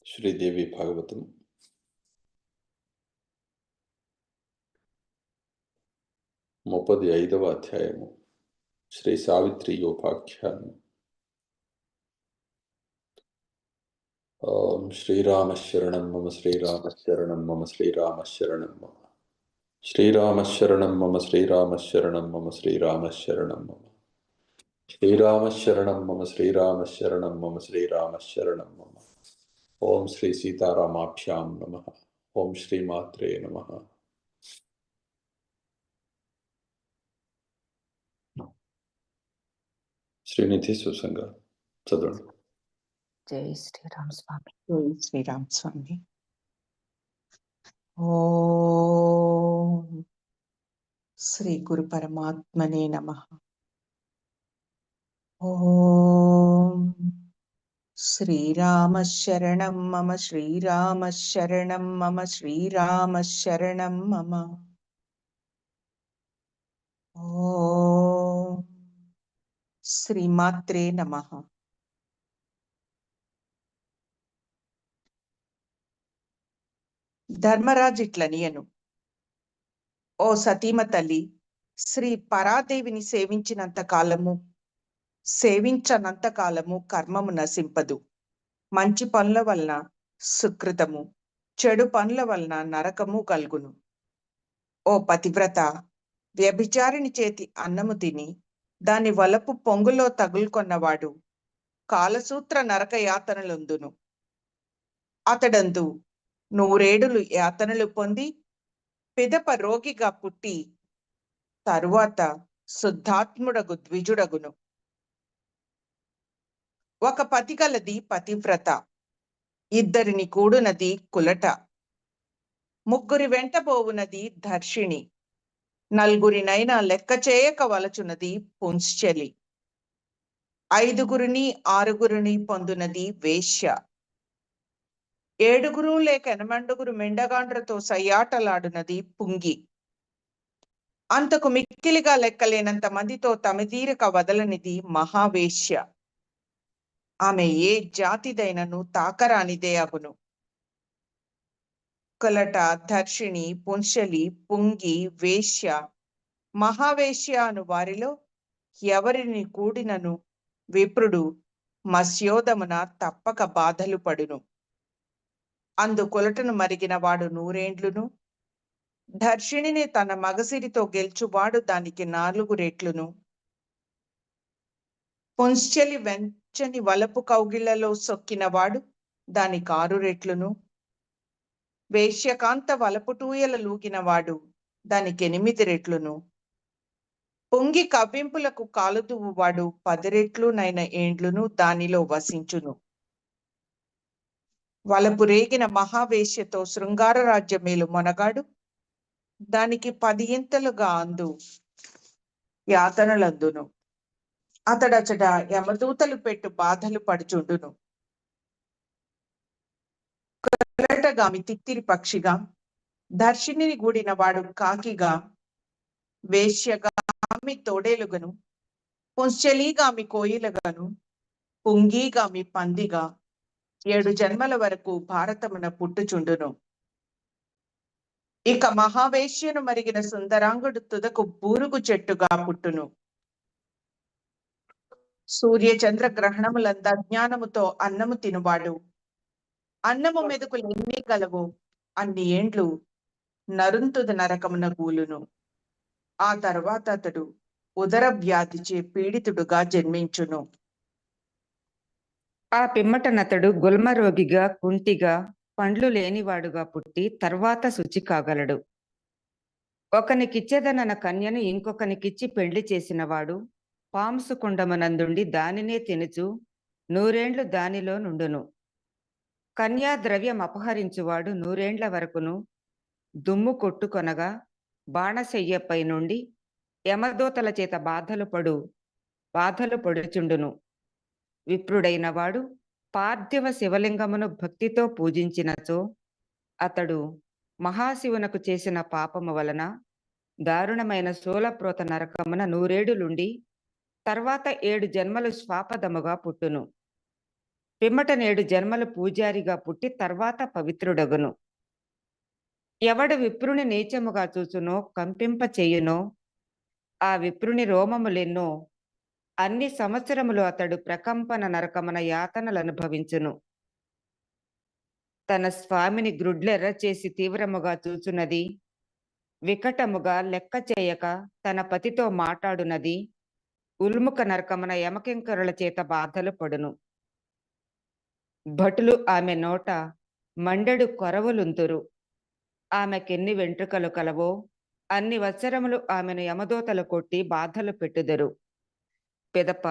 శ్రీదేవి భాగవతం 35వ అధ్యాయము శ్రీ సావిత్రి యోపాఖ్యానం. ఓం శ్రీరామశరణం మమ శ్రీరామశరణం మమ శ్రీరామశరణం మమ శ్రీరామశరణం మమ శ్రీరామశరణం మమ శ్రీరామశరణం మమ శ్రీరామశరణం మమ శ్రీరామశరణం మమ శ్రీరామశరణం మమ. ఓం శ్రీ సీతారామాభ్యాం నమః. ఓం శ్రీమాత్రే నమః. శ్రీనిధి సుసంగ చదవండి. జై శ్రీరామ్ స్వామి. జై శ్రీరామ్ స్వామి. ఓం శ్రీ గురు పరమాత్మనే నమః. ఓం శ్రీరామ శరణం మమ శ్రీరామ శరణం మమ శ్రీరామ శరణం మమ. ఓం శ్రీమాత్రే నమః. ధర్మరాజు ఇట్లనియను, ఓ సతీమ తల్లి, శ్రీ పరాదేవిని సేవించినంత కాలము సేవించనంత కాలము కర్మము నశింపదు. మంచి పనుల వలన సుకృతము, చెడు పనుల వలన నరకము కలుగును. ఓ పతివ్రత, వ్యభిచారిణి చేతి అన్నము తిని దాని వలపు పొంగులో తగులుకొన్నవాడు కాలసూత్ర నరక యాతనలుందును. అతడందు 100 ఏడులు యాతనలు పొంది పిదప రోగిగా పుట్టి తరువాత శుద్ధాత్ముడగు ద్విజుడగును. ఒక పతి కలది పతివ్రత, 2 కూడునది కులట, 3 వెంటబోవునది దర్శిని, 4 లెక్క చేయక వలచునది పుంశ్చలి, 5 పొందునది వేశ్య, 7 లేక 8 మెండగాండ్రతో సయ్యాటలాడునది పుంగి, అంతకు మిక్కిలిగా లెక్కలేనంత మందితో తమిదీరక వదలనిది మహావేశ్య. ఆమె ఏ జాతిదైనను తాకరానిదే అగును. కులట, దర్శిని, పుంశలి, పుంగి, వేశ్య, మహావేశ్య అను వారిలో ఎవరిని కూడినను విప్రుడు మత్స్యోదమున తప్పక బాధలు పడును. అందు కులటను మరిగిన వాడు 100 ఏండ్లును, దర్శినిని తన మగసిరితో గెల్చువాడు దానికి 4 రెట్లును, పుంశ్చలి వెంచని వలపు కౌగిళ్లలో సొక్కినవాడు దానికి 6 రెట్లును, వేశ్యకాంత వలపుటూయల లూగినవాడు దానికి 8 రెట్లును, పొంగి కవ్వింపులకు కాలుదువువాడు 10 రెట్లునైన ఏండ్లును దానిలో వసించును. వలపు రేగిన మహావేశ్యతో శృంగార రాజ్యమేలు మొనగాడు దానికి 10 ఇంతలుగా అందు యాతనలందును. అతడచట యమదూతలు పెట్టు బాధలు పడుచుండును. కులటగామి తిత్తిరి పక్షిగా, దర్శినిని గూడిన వాడు కాకిగా, వేశ్యగామి తోడేలుగను, పుంశ్చలిగామి కోయిలగాను, పుంగిగామి పందిగా 7 జన్మల వరకు భారతమున పుట్టుచుండును. ఇక మహావేశ్యను మరిగిన సుందరాంగుడు తుదకు బూరుగు చెట్టుగా పుట్టును. సూర్య చంద్ర గ్రహణములంద అజ్ఞానముతో అన్నము తినువాడు అన్నము మెతుకులు ఎన్ని గలవు అన్ని ఏండ్లు నరుంతుది నరకమున గూలును. ఆ తర్వాత అతడు ఉదర వ్యాధిచే పీడితుడుగా జన్మించును. ఆ పిమ్మటనతడు గుల్మరోగిగా, కుంటిగా, పండ్లు లేనివాడుగా పుట్టి తర్వాత శుచి కాగలడు. ఒకనికిచ్చెదనన కన్యను ఇంకొకనికిచ్చి పెళ్లి చేసినవాడు పాంసుకుండమునందుండి దానినే తినుచు 100 ఏండ్లు దానిలో నుండును. కన్యా ద్రవ్యం అపహరించువాడు 100 ఏండ్ల వరకును దుమ్ము కొట్టుకొనగా బాణశయ్యపై నుండి యమదూతల చేత బాధలు పడుచుండును. విప్రుడైన వాడు పార్థివ శివలింగమును భక్తితో పూజించినచో అతడు మహాశివునకు చేసిన పాపము వలన దారుణమైన శూలప్రోత నరకమున 100 ఏడులుండి తర్వాత 7 జన్మలు శ్వాపదముగా పుట్టును. పిమ్మట 7 జన్మలు పూజారిగా పుట్టి తర్వాత పవిత్రుడగును. ఎవడు విప్రుని నీచముగా చూచునో కంపింప చేయునో ఆ విప్రుని రోమములెన్నో అన్ని సంవత్సరములు అతడు ప్రకంపన నరకమున యాతనలు అనుభవించును. తన స్వామిని గ్రుడ్లెర్ర చేసి తీవ్రముగా చూచున్నది, వికటముగా లెక్క చేయక తన పతితో మాట్లాడునది, ఉల్ముఖ నరకమున యమకింకరుల చేత బాధలు పడును. భటులు ఆమె నోట మండెడు కొరవులుంతురు. ఆమెకెన్ని వెంట్రుకలు కలవో అన్ని వత్సరములు ఆమెను యమదూతలు కొట్టి బాధలు పెట్టుదరు. పిదప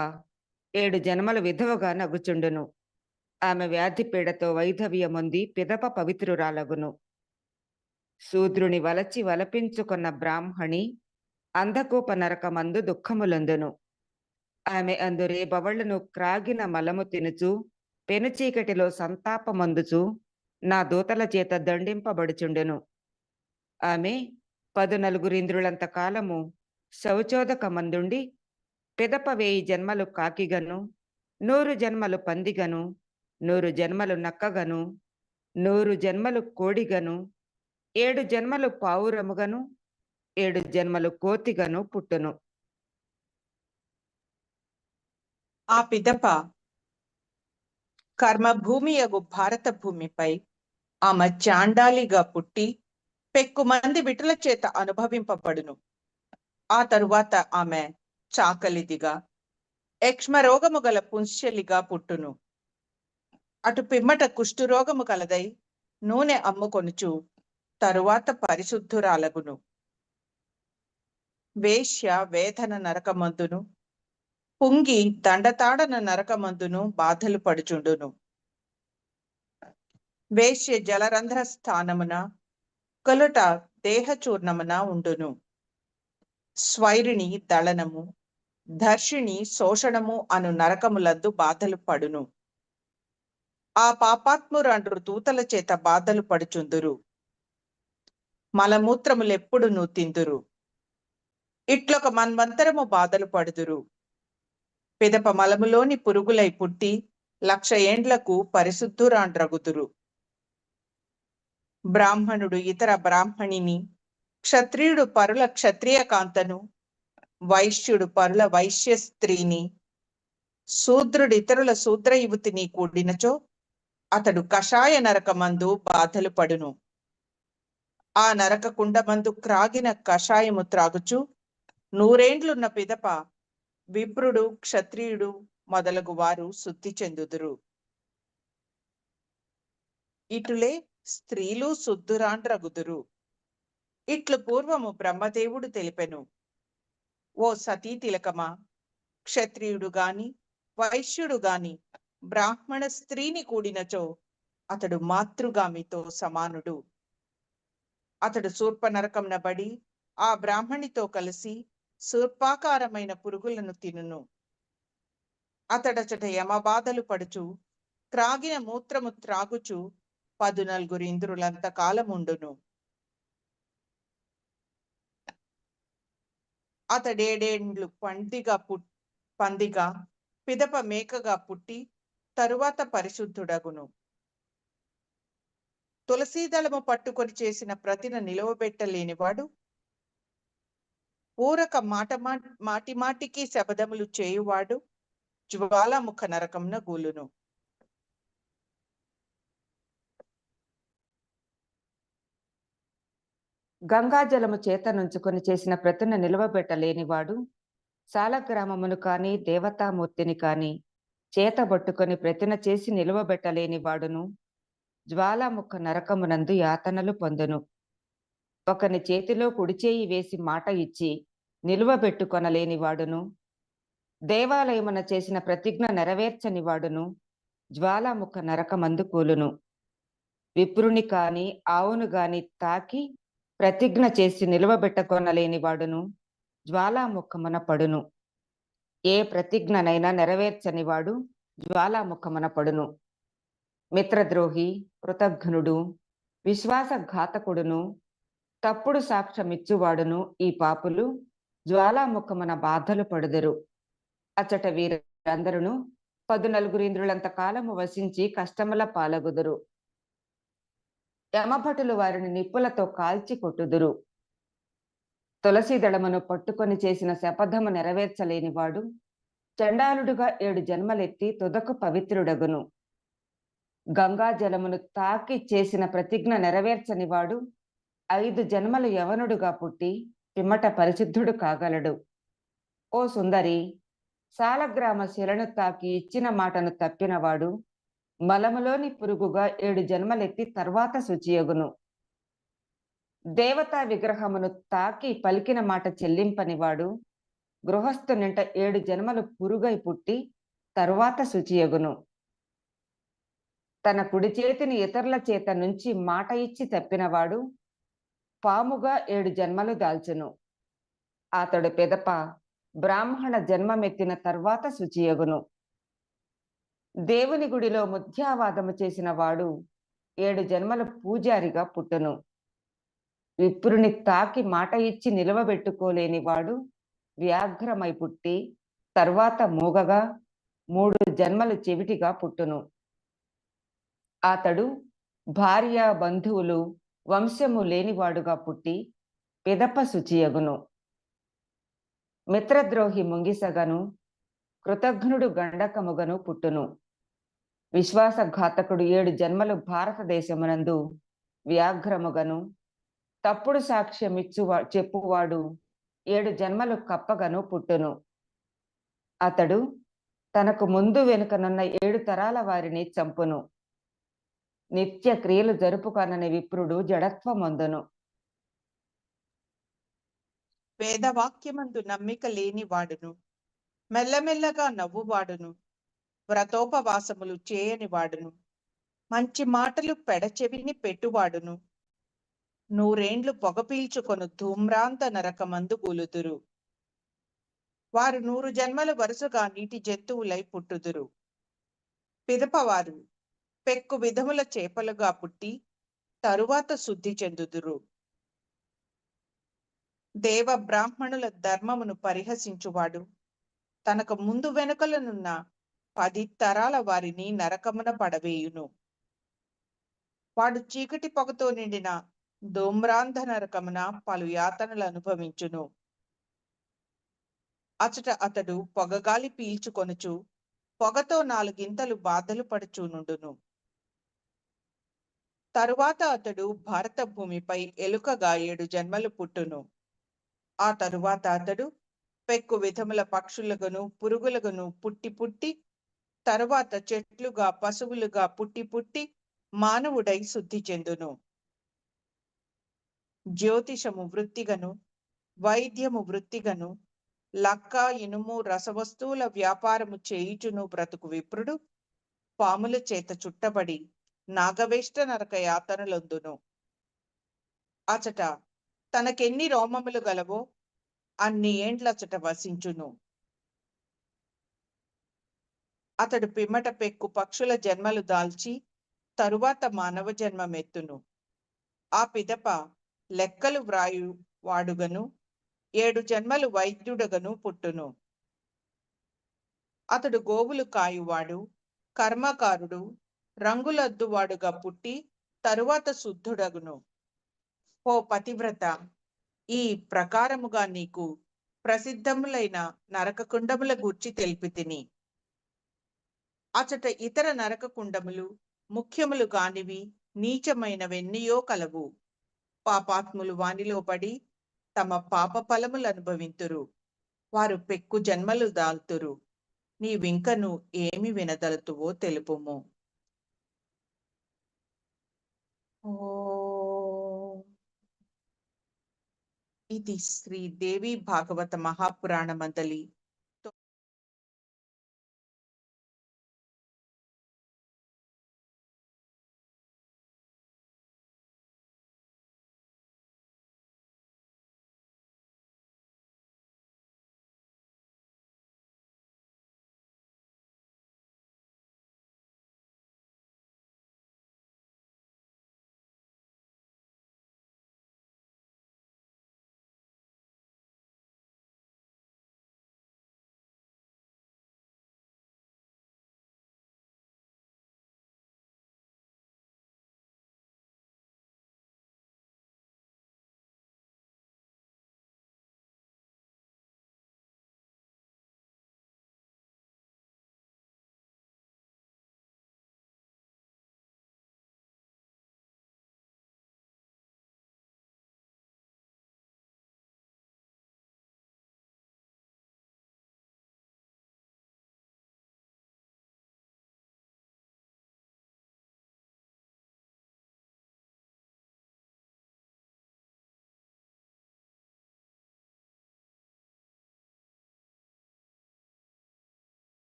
7 జన్మలు విధవగా నగుచుండును. ఆమె వ్యాధి పీడతో వైధవ్యముంది పిదప పవిత్రురాలగును. శూద్రుని వలచి వలపించుకున్న బ్రాహ్మణి అంధకూప నరకమందు దుఃఖములందును. ఆమె అందు రేబవళ్లను క్రాగిన మలము తినుచు పెనుచీకటిలో సంతాపమందుచు నా దూతల చేత దండింపబడుచుండెను. ఆమె 14 ఇంద్రులంత కాలము శౌచోదకమందుండి పిదప 1000 జన్మలు కాకిగను, 100 జన్మలు పందిగను, 100 జన్మలు నక్కగను, 100 జన్మలు కోడిగను, 7 జన్మలు పావురముగను, 7 జన్మలు కోతిగను పుట్టును. ఆ పిదప కర్మభూమియగు భారత భూమిపై ఆమె చాండాలిగా పుట్టి పెక్కుమంది విటుల చేత అనుభవింపబడును. ఆ తరువాత ఆమె చాకలిదిగా యక్ష్మరోగము గల పుంశలిగా పుట్టును. అటు పిమ్మట కుష్ఠురోగము కలదై నూనె అమ్ముకొనుచు తరువాత పరిశుద్ధురాలగును. వేశ్య వేదన నరకమందును, పుంగి దండతాడన నరకమందును బాధలు పడుచుండును. వేశ్య జలరంధ్ర స్థానమున కొలుట దేహచూర్ణమున ఉండును. స్వైరిణి దళనము, దర్శిని శోషణము అను నరకములందు బాధలు పడును. ఆ పాపాత్మురాండ్రు దూతల చేత బాధలు పడుచుందురు. మలమూత్రములెప్పుడు తిందురు. ఇట్లొక మన్వంతరము బాధలు పడుదురు. పిదప మలములోని పురుగులై పుట్టి 1,00,000 ఏండ్లకు పరిశుద్ధురాండ్రగుదురు. బ్రాహ్మణుడు ఇతర బ్రాహ్మణిని, క్షత్రియుడు పరుల క్షత్రియ కాంతను, వైశ్యుడు పరుల వైశ్య స్త్రీని, శూద్రుడు ఇతరుల శూద్ర యువతిని కూడినచో అతడు కషాయ నరకమందు బాధలు పడును. ఆ నరక కుండమందు క్రాగిన కషాయము త్రాగుచు 100 ఏండ్లున్న పిదప విప్రుడు, క్షత్రియుడు మొదలగు వారు శుద్ధి చెందుదురు. ఇటులే స్త్రీలు శుద్ధురాండ్రగుదురు. ఇట్లు పూర్వము బ్రహ్మదేవుడు తెలిపెను. ఓ సతీ తిలకమా, క్షత్రియుడు గాని వైశ్యుడు గాని బ్రాహ్మణ స్త్రీని కూడినచో అతడు మాతృగామితో సమానుడు. అతడు శూర్ప నరకంన బడి ఆ బ్రాహ్మణితో కలిసి శూర్పాకారమైన పురుగులను తినును. అతడచట యమబాధలు పడుచు క్రాగిన మూత్రము త్రాగుచు 14 ఇంద్రులంత కాలముండును. అతడేడేండ్లు పందిగా పిదప మేకగా పుట్టి తరువాత పరిశుద్ధుడగును. తులసీదళము పట్టుకొని చేసిన ప్రతిన నిలవబెట్టలేనివాడు ఊరక మాటిమాటికి శబదములు చేయువాడు జ్వాలాముఖ నరకంన గూలును. గంగాజలము చేత నుంచుకొని చేసిన ప్రతిన నిలవబెట్టలేనివాడు సాలగ్రామమును కాని దేవతామూర్తిని కాని చేతబట్టుకొని ప్రతిన చేసి నిలువబెట్టలేని వాడును జ్వాలాముఖ నరకమునందు యాతనలు పొందును. ఒకని చేతిలో కుడిచేయి వేసి మాట ఇచ్చి నిలువబెట్టుకొనలేని వాడును దేవాలయమున చేసిన ప్రతిజ్ఞ నెరవేర్చని వాడును జ్వాలాముఖ నరకమందు కూలును. విప్రుని కాని ఆవును గాని తాకి ప్రతిజ్ఞ చేసి నిలువబెట్టుకొనలేని వాడును జ్వాలాముఖమున పడును. ఏ ప్రతిజ్ఞనైనా నెరవేర్చని వాడు జ్వాలాముఖమున పడును. మిత్రద్రోహి, కృతఘ్నుడు, విశ్వాసఘాతకుడును, తప్పుడు సాక్ష్యమిచ్చువాడును ఈ పాపులు జ్వాలాముఖమున బాధలు పడుదురు. అచ్చట వీరందరును 14 ఇంద్రులంత కాలము వసించి కష్టముల పాలగుదురు. యమభటులు వారిని నిప్పులతో కాల్చి కొట్టుదురు. తులసి దళమును పట్టుకొని చేసిన శపథము నెరవేర్చలేని వాడు చండాలుడుగా 7 జన్మలెత్తి తుదకు పవిత్రుడగును. గంగా జలమును తాకి చేసిన ప్రతిజ్ఞ నెరవేర్చని వాడు 5 జన్మలు యవనుడుగా పుట్టి పిమ్మట పరిశుద్ధుడు కాగలడు. ఓ సుందరి, సాలగ్రామ శిలను తాకి ఇచ్చిన మాటను తప్పినవాడు మలములోని పురుగుగా 7 జన్మలెత్తి తర్వాత శుచియగును. దేవతా విగ్రహమును తాకి పలికిన మాట చెల్లింపనివాడు గృహస్థునింట 7 జన్మలు పురుగై పుట్టి తరువాత శుచియగును. తన కుడి చేతిని ఇతరుల చేత నుంచి మాట ఇచ్చి తప్పినవాడు పాముగా 7 జన్మలు దాల్చును. అతడు పెదప బ్రాహ్మణ జన్మమెత్తిన తర్వాత శుచియగును. దేవుని గుడిలో ముత్యావాదము చేసిన వాడు 7 జన్మలు పూజారిగా పుట్టును. విప్రుని తాకి మాట ఇచ్చి నిలవబెట్టుకోలేని వాడు వ్యాఘ్రమై పుట్టి తర్వాత మూగగా 3 జన్మలు చెవిటిగా పుట్టును. అతడు భార్య, బంధువులు, వంశము లేనివాడుగా పుట్టి పిదప శుచియగును. మిత్రద్రోహి ముంగిసగను, కృతఘ్నుడు గండకముగను పుట్టును. విశ్వాసఘాతకుడు 7 జన్మలు భారతదేశమునందు వ్యాఘ్రముగను, తప్పుడు చెప్పువాడు 7 జన్మలు కప్పగను పుట్టును. అతడు తనకు ముందు వెనుకనున్న 7 తరాల వారిని చంపును. నిత్య క్రియలు జరుపుకొనని విప్రుడు జడత్వమొందును. వేదవాక్యమందు నమ్మిక లేని వాడును, మెల్లమెల్లగా నవ్వువాడును, వ్రతోపవాసములు చేయని వాడును, మంచి మాటలు పెడచెవిని పెట్టువాడును, 100 ఏండ్లు పొగ పీల్చుకొను ధూమ్రాంత నరకమందు కూలుదురు. వారు 100 జన్మలు వరుసగా నీటి జంతువులై పుట్టుదురు. పిదపవారు పెక్కు విధముల చేపలుగా పుట్టి తరువాత శుద్ధి చెందుదురు. దేవ బ్రాహ్మణుల ధర్మమును పరిహసించువాడు తనకు ముందు వెనుకలనున్న 10 తరాల వారిని నరకమున పడవేయును. వాడు చీకటి పొగతో నిండిన ధూమ్రాంధ నరకమున పలు యాతనలు అనుభవించును. అచట అతడు పొగగాలి పీల్చుకొనుచు పొగతో 4 గింతలు బాధలు పడుచునుండును. తరువాత అతడు భారత భూమిపై ఎలుకగా 7 జన్మలు పుట్టును. ఆ తరువాత అతడు పెక్కు విధముల పక్షులగును పురుగులగును పుట్టి పుట్టి తరువాత చెట్లుగా పశువులుగా పుట్టి పుట్టి మానవుడై శుద్ధి చెందును. జ్యోతిషము వృత్తిగను, వైద్యము వృత్తిగను, లక్క, ఇనుము, రసవస్తువుల వ్యాపారము చేయుచును బ్రతుకు విప్రుడు పాముల చేత చుట్టబడి నాగవేష్ట నరక యాతనలొందును. అచట తనకెన్ని రోమములు గలవో అన్ని ఏండ్లచట వసించును. అతడు పిమ్మట పెక్కు పక్షుల జన్మలు దాల్చి తరువాత మానవ జన్మమెత్తును. ఆ పిదప లెక్కలు వ్రాయు వాడుగను 7 జన్మలు వైద్యుడగను పుట్టును. అతడు గోవులు కాయువాడు, కర్మకారుడు, రంగులద్దువాడుగా పుట్టి తరువాత శుద్ధుడగును. ఓ పతివ్రత, ఈ ప్రకారముగా నీకు ప్రసిద్ధములైన నరకకుండముల గూర్చి తెలిపితిని. అచట ఇతర నరకకుండములు ముఖ్యములు కానివి నీచమైనవెన్నియో కలవు. పాపాత్ములు వానిలో పడి తమ పాప ఫలములు అనుభవింతురు. వారు పెక్కు జన్మలు దాల్తురు. నీవింకను ఏమి వినదలుతువో తెలుపుము. ఓం. ఇది శ్రీ దేవి భాగవత మహాపురాణమందలి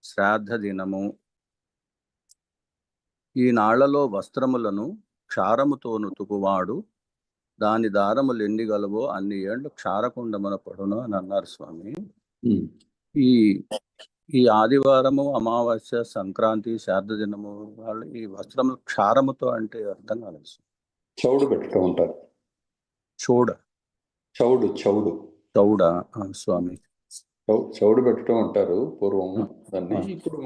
శ్రాద్ధ దినము. ఈ నాళ్లలో వస్త్రములను క్షారముతో నుతుకువాడు దాని దారములు ఎన్ని గలవో అన్ని ఏండ్లు క్షారకుండమున పడును అని అన్నారు స్వామి. ఈ ఆదివారము, అమావాస్య, సంక్రాంతి, శ్రాద్ధ దినము వాళ్ళు ఈ వస్త్రములు క్షారముతో అంటే అర్థం కాలేదు. చౌడు పెట్టుతూ ఉంటారు. చౌడా స్వామి, చౌడు పెట్టుతూ ఉంటారు పూర్వం దాన్ని. ఇప్పుడు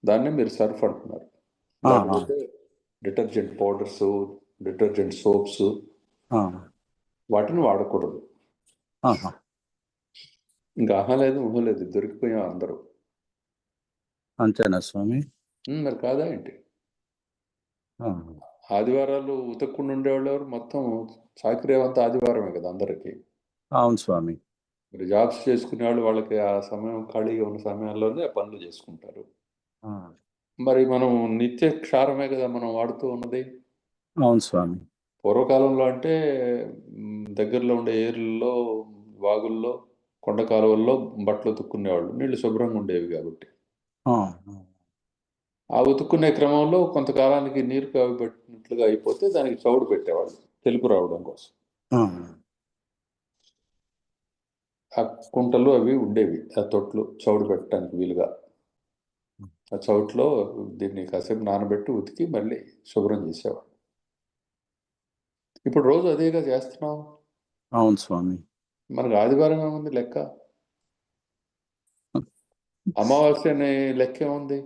దాన్ని మీరు సర్ఫ్ అంటున్నారు. డిటర్జెంట్ పౌడర్స్, డిటర్జెంట్ సోప్స్ వాటిని వాడకూడదు. ఇంకా ఆహలేదు ఊహలేదు, దొరికిపోయాం అందరూ. అంతేనా స్వామి? మరి కాదా ఏంటి? ఆదివారాలు ఉతక్కుండా ఉండేవాళ్ళు ఎవరు? మొత్తం చాకరేవంతా ఆదివారమే కదా అందరికి. అవును స్వామి. మరి జాబ్స్ చేసుకునే వాళ్ళు వాళ్ళకి ఆ సమయం ఖాళీగా ఉన్న సమయాల్లోనే పనులు చేసుకుంటారు. మరి మనం నిత్య క్షారమే కదా మనం వాడుతూ ఉన్నది. అవును స్వామి. పూర్వకాలంలో అంటే దగ్గరలో ఉండే ఏర్లలో, వాగుల్లో, కొండ కాలువల్లో బట్టలు ఉతుక్కునేవాళ్ళు. నీళ్లు శుభ్రంగా ఉండేవి కాబట్టి. ఆ ఉతుక్కునే క్రమంలో కొంతకాలానికి నీరు కాగిపెట్టినట్లుగా అయిపోతే దానికి చౌడు పెట్టేవాళ్ళు తెలుపు రావడం కోసం. ఆ కుంటలు అవి ఉండేవి, ఆ తొట్లు చౌడు పెట్టడానికి వీలుగా. ఆ చౌట్లో దీన్ని కాసేపు నానబెట్టి ఉతికి మళ్ళీ శుభ్రం చేసేవాడు. ఇప్పుడు రోజు అదేగా చేస్తున్నాం. అవును స్వామి. మనకు ఆదివారం ఏముంది లెక్క? అమావాస్య అనే లెక్కే ఉంది,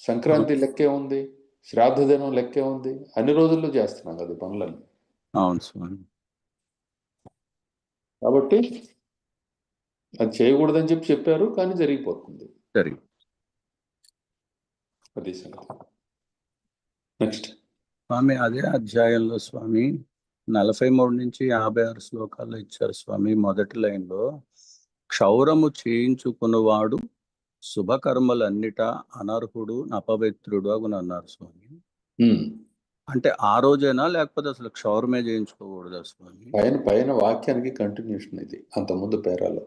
సంక్రాంతి లెక్కే ఉంది, శ్రాద్ధ దినం లెక్కే ఉంది. అన్ని రోజుల్లో చేస్తున్నాం కదా పనులన్నీ. అవును స్వామి. కాబట్టి అది చేయకూడదని చెప్పారు, కానీ జరిగిపోతుంది. అది సంగతి. నెక్స్ట్ స్వామి, అదే అధ్యాయంలో స్వామి 43 నుంచి 56 శ్లోకాల్లో ఇచ్చారు స్వామి. మొదటి లైన్లో క్షౌరము చేయించుకున్నవాడు శుభకర్మలన్నిట అనర్హుడు, అపవిత్రుడు అని అన్నారు స్వామి. అంటే ఆ రోజైనా, లేకపోతే అసలు క్షౌరమే చేయించుకోకూడదా స్వామి? పైన వాక్యానికి కంటిన్యూషన్ ఇది. అంతకుముందు పేరాలో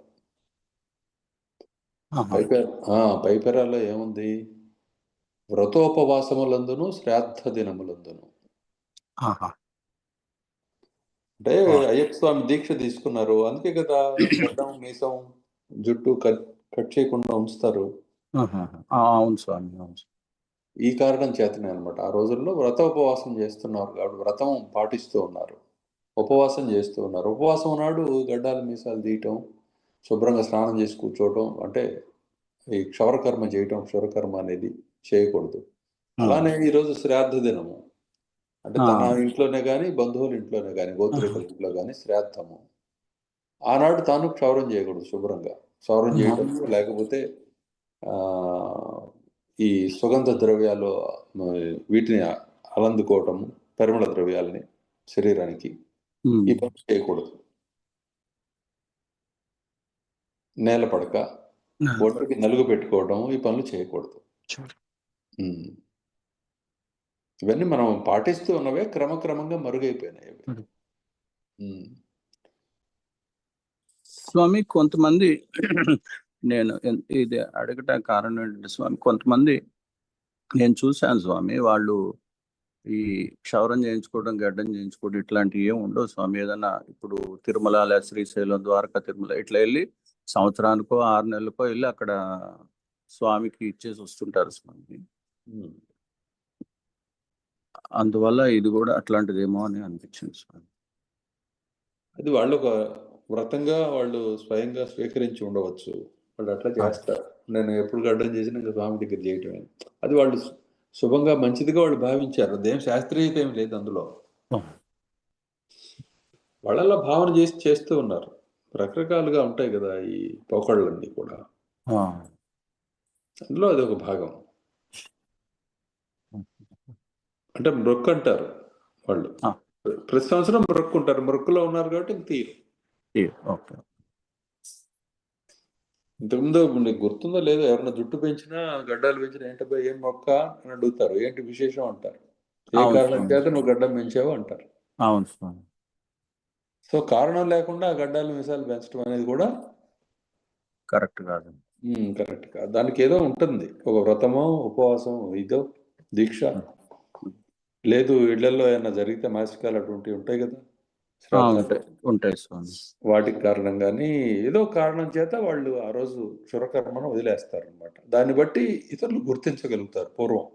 పై పేరాలో ఏముంది? వ్రతోపవాసములందును శ్రాద్ధ దినములందును. అంటే అయ్యప్ప స్వామి దీక్ష తీసుకున్నారు, అందుకే కదా గడ్డం, మీసం, జుట్టు కట్ చేయకుండా ఉంచుతారు. అవును స్వామి. ఈ కారణం చేతనే అనమాట. ఆ రోజుల్లో వ్రతోపవాసం చేస్తున్నారు కాబట్టి వ్రతం పాటిస్తూ ఉన్నారు, ఉపవాసం చేస్తూ ఉన్నారు. ఉపవాసం నాడు గడ్డాలు మీసాలు తీయటం, శుభ్రంగా స్నానం చేసి కూర్చోవటం అంటే ఈ క్షౌరకర్మ చేయటం, క్షౌరకర్మ అనేది చేయకూడదు. అలానే ఈరోజు శ్రాద్ధ దినము, అంటే తన ఇంట్లోనే కానీ, బంధువుల ఇంట్లోనే కానీ, గోత్రికుల ఇంట్లో కానీ శ్రాద్ధము. ఆనాడు తాను క్షౌరం చేయకూడదు. శుభ్రంగా క్షౌరం చేయటం, లేకపోతే ఈ సుగంధ ద్రవ్యాలు వీటిని అలందుకోవటము, పరిమళ ద్రవ్యాలని శరీరానికి, ఈ పని చేయకూడదు. నేల పడక, ఒంటికి నలుగు పెట్టుకోవడం, ఈ పనులు చేయకూడదు. ఇవన్నీ మనం పాటిస్తూ ఉన్నవే, క్రమక్రమంగా మరుగైపోయినాయి. స్వామి, కొంతమంది నేను ఇది అడగటానికి కారణం ఏంటంటే స్వామి, కొంతమంది నేను చూశాను స్వామి, వాళ్ళు ఈ క్షౌరం చేయించుకోవడం, గడ్డం చేయించుకోవడం ఇట్లాంటివి ఏమి ఉండవు స్వామి. ఏదన్నా ఇప్పుడు తిరుమల లేదా శ్రీశైలం, ద్వారకా, తిరుమల ఇట్లా వెళ్ళి సంవత్సరానికో 6 నెలలకో వెళ్ళి అక్కడ స్వామికి ఇచ్చేసి వస్తుంటారు స్వామి. అందువల్ల ఇది కూడా అట్లాంటిదేమో అని అనిపించింది స్వామి. అది వాళ్ళు ఒక వ్రతంగా వాళ్ళు స్వయంగా స్వీకరించి ఉండవచ్చు. వాళ్ళు అట్లా చేస్తారు. నేను ఎప్పుడు గడ్డం చేసినా ఇంకా స్వామి దగ్గర చేయటమే. అది వాళ్ళు శుభంగా, మంచిదిగా వాళ్ళు భావించారు. అదేం శాస్త్రీయత ఏం లేదు అందులో. వాళ్ళలా భావన చేసి చేస్తూ ఉన్నారు. రకరకాలుగా ఉంటాయి కదా ఈ పోకళ్ళన్నీ కూడా. అందులో అది ఒక భాగం. అంటే మొక్కు అంటారు వాళ్ళు. ప్రతి సంవత్సరం మొక్కుంటారు. మొక్కులో ఉన్నారు కాబట్టి తీరు. ఇంతకుముందు నీకు గుర్తుందో లేదో, ఎవరైనా జుట్టు పెంచినా, గడ్డాలు పెంచినా ఏంటబ్బా ఏం మొక్క అని అడుగుతారు. ఏంటి విశేషం అంటారు. ఏ కారణం చేత నువ్వు గడ్డం పెంచావు అంటారు. అవును స్వామి. సో కారణం లేకుండా గడ్డాలు మీసాలు పెంచడం అనేది కూడా కరెక్ట్ కాదు. కరెక్ట్ కాదు. దానికి ఏదో ఉంటుంది, ఒక వ్రతమో, ఉపవాసం, ఇదో దీక్ష. లేదు ఇళ్లలో ఏమైనా జరిగితే మాసికాలు అటువంటివి ఉంటాయి కదా, ఉంటాయి స్వామి. వాటికి కారణంగాని ఏదో కారణం చేత వాళ్ళు ఆ రోజు క్షురకర్మను వదిలేస్తారు అనమాట. దాన్ని బట్టి ఇతరులు గుర్తించగలుగుతారు పూర్వం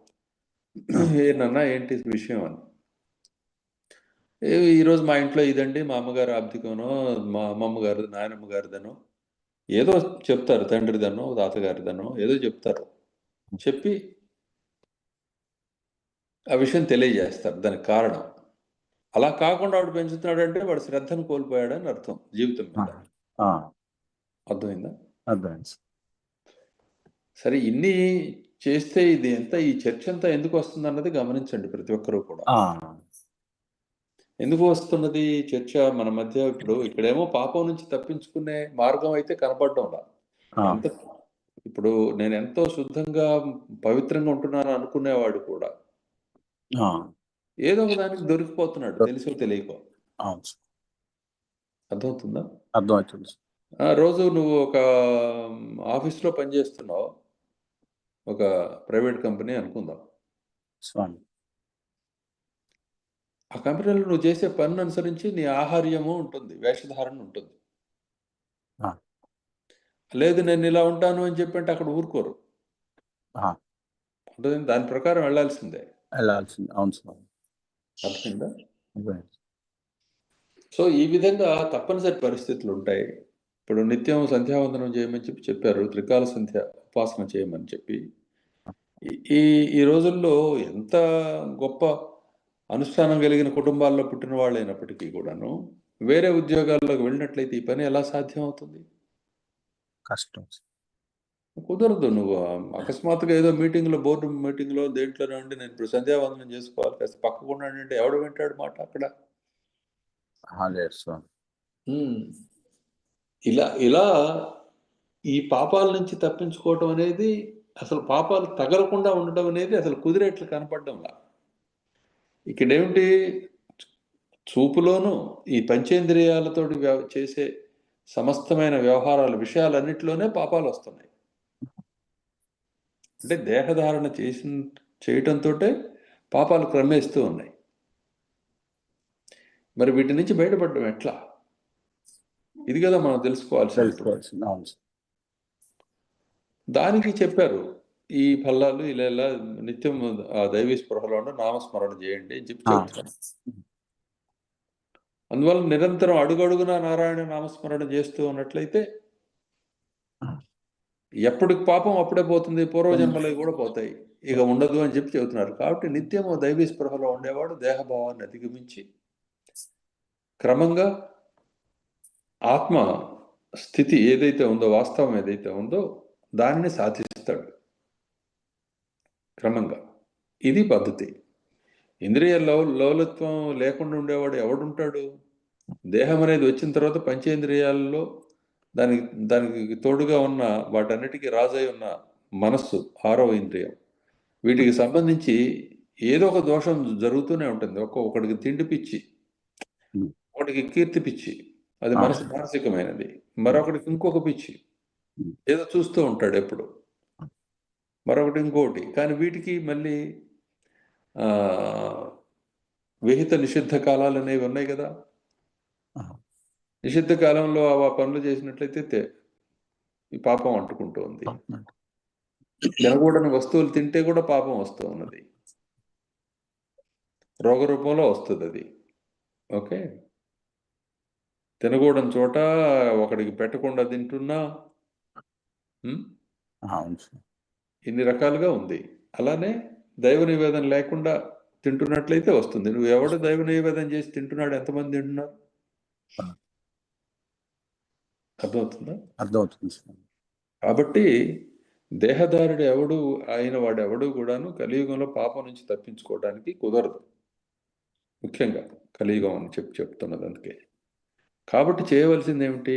ఏనన్నా ఏంటి విషయం అని. ఈరోజు మా ఇంట్లో ఇదండి, మా అమ్మగారు ఆబ్దికమనో, మా అమ్మమ్మ గారు, నాయనమ్మ గారిదనో ఏదో చెప్తారు, తండ్రిదనో తాతగారిదనో ఏదో చెప్తారు. చెప్పి ఆ విషయం తెలియజేస్తారు, దానికి కారణం. అలా కాకుండా వాడు పెంచుతున్నాడంటే వాడు శ్రద్ధను కోల్పోయాడని అర్థం జీవితం మీద. అర్థమైందా? అర్థమైంది. సరే, ఇన్ని చేస్తే ఇది ఎంత, ఈ చర్చ అంతా ఎందుకు వస్తుంది అన్నది గమనించండి ప్రతి ఒక్కరూ కూడా. ఎందుకు వస్తున్నది చర్చ మన మధ్య? ఇప్పుడు ఇక్కడేమో పాపం నుంచి తప్పించుకునే మార్గం అయితే కనపడడం. ఎంత ఇప్పుడు నేను ఎంతో శుద్ధంగా పవిత్రంగా ఉంటున్నాను అనుకునేవాడు కూడా ఏదో ఒక దానికి దొరికిపోతున్నాడు, తెలుసో తెలియకో. అర్థమవుతుందా? అర్థమవుతుంది. రోజు నువ్వు ఒక ఆఫీస్లో పనిచేస్తున్నావు, ఒక ప్రైవేట్ కంపెనీ అనుకుందాం. ఆ కంపెనీలో నువ్వు చేసే పని అనుసరించి నీ ఆహార్యము ఉంటుంది, వేషధారణ ఉంటుంది. లేదు నేను ఇలా ఉంటాను అని చెప్పంటే అక్కడ ఊరుకోరు. దాని ప్రకారం వెళ్ళాల్సిందే. అర్థమైందా? సో ఈ విధంగా తప్పనిసరి పరిస్థితులు ఉంటాయి. ఇప్పుడు నిత్యం సంధ్యావందనం చేయమని చెప్పారు, త్రికాల సంధ్య ఉపాసన చేయమని చెప్పి. ఈ రోజుల్లో ఎంత గొప్ప అనుష్ఠానం కలిగిన కుటుంబాల్లో పుట్టిన వాళ్ళైనప్పటికీ కూడాను వేరే ఉద్యోగాల్లోకి వెళ్ళినట్లయితే ఈ పని ఎలా సాధ్యం అవుతుంది? కష్టం, కుదరదు. నువ్వు అకస్మాత్తుగా ఏదో మీటింగ్లో, బోర్డు మీటింగ్లో దేంట్లోనే ఉండి నేను ఇప్పుడు సంధ్యావందనం చేసుకోవాలి, కాస్త పక్కకుండా అంటే ఎవడు వింటాడు మాట అక్కడ? ఇలా ఈ పాపాల నుంచి తప్పించుకోవటం అనేది, అసలు పాపాలు తగలకుండా ఉండటం అనేది అసలు కుదిరేట్లు కనపడడంలా. ఇక్కడేమిటి, చూపులోను ఈ పంచేంద్రియాలతో చేసే సమస్తమైన వ్యవహారాల విషయాలన్నిటిలోనే పాపాలు వస్తున్నాయి. అంటే దేహధారణ చేయటంతో పాపాలు క్రమేస్తూ ఉన్నాయి. మరి వీటి నుంచి బయటపడడం ఎట్లా? ఇది కదా మనం తెలుసుకోవాల్సింది. దానికి చెప్పారు ఈ ఫలాలు. ఇలా నిత్యం ఆ దైవీ స్పృహలో నామస్మరణ చేయండి అని చెప్పి చెప్తారు. అందువల్ల నిరంతరం అడుగడుగునా నారాయణ నామస్మరణ చేస్తూ ఉన్నట్లయితే ఎప్పటికి పాపం అప్పుడే పోతుంది, పూర్వజన్మలవి కూడా పోతాయి, ఇక ఉండదు అని చెప్పి చెబుతున్నారు. కాబట్టి నిత్యము దైవీ స్పృహలో ఉండేవాడు దేహభావాన్ని అధిగమించి క్రమంగా ఆత్మ స్థితి ఏదైతే ఉందో, వాస్తవం ఏదైతే ఉందో దాన్ని సాధిస్తాడు క్రమంగా. ఇది పద్ధతి. ఇంద్రియ లోలత్వం లేకుండా ఉండేవాడు ఎవడుంటాడు? దేహం అనేది వచ్చిన తర్వాత పంచేంద్రియాలలో దానికి తోడుగా ఉన్న వాటన్నిటికీ రాజై ఉన్న మనస్సు 6వ ఇంద్రియం, వీటికి సంబంధించి ఏదో ఒక దోషం జరుగుతూనే ఉంటుంది. ఒకడికి తిండి పిచ్చి, ఒకటికి కీర్తి పిచ్చి, అది మానసికమైనది. మరొకటికి ఇంకొక పిచ్చి, ఏదో చూస్తూ ఉంటాడు ఎప్పుడు, మరొకటి ఇంకోటి. కానీ వీటికి మళ్ళీ విహిత నిషిద్ధ కాలాలు అనేవి ఉన్నాయి కదా. నిషిద్ధ కాలంలో ఆ పనులు చేసినట్లయితే ఈ పాపం అంటుకుంటూ ఉంది. తినకూడని వస్తువులు తింటే కూడా పాపం వస్తూ ఉన్నది, రోగ రూపంలో వస్తుంది అది. ఓకే, తినకూడని చోట ఒకడికి పెట్టకుండా తింటున్నా ఇన్ని రకాలుగా ఉంది. అలానే దైవ నివేదన లేకుండా తింటున్నట్లయితే వస్తుంది. నువ్వు ఎవడు దైవ నివేదన చేసి తింటున్నాడు, ఎంతమంది తింటున్నారు? అర్థమవుతుంది. కాబట్టి దేహదారుడు ఎవడు అయిన వాడు ఎవడు కూడాను కలియుగంలో పాపం నుంచి తప్పించుకోవడానికి కుదరదు. ముఖ్యంగా కలియుగం అని చెప్తున్నది అందుకే. కాబట్టి చేయవలసింది ఏమిటి?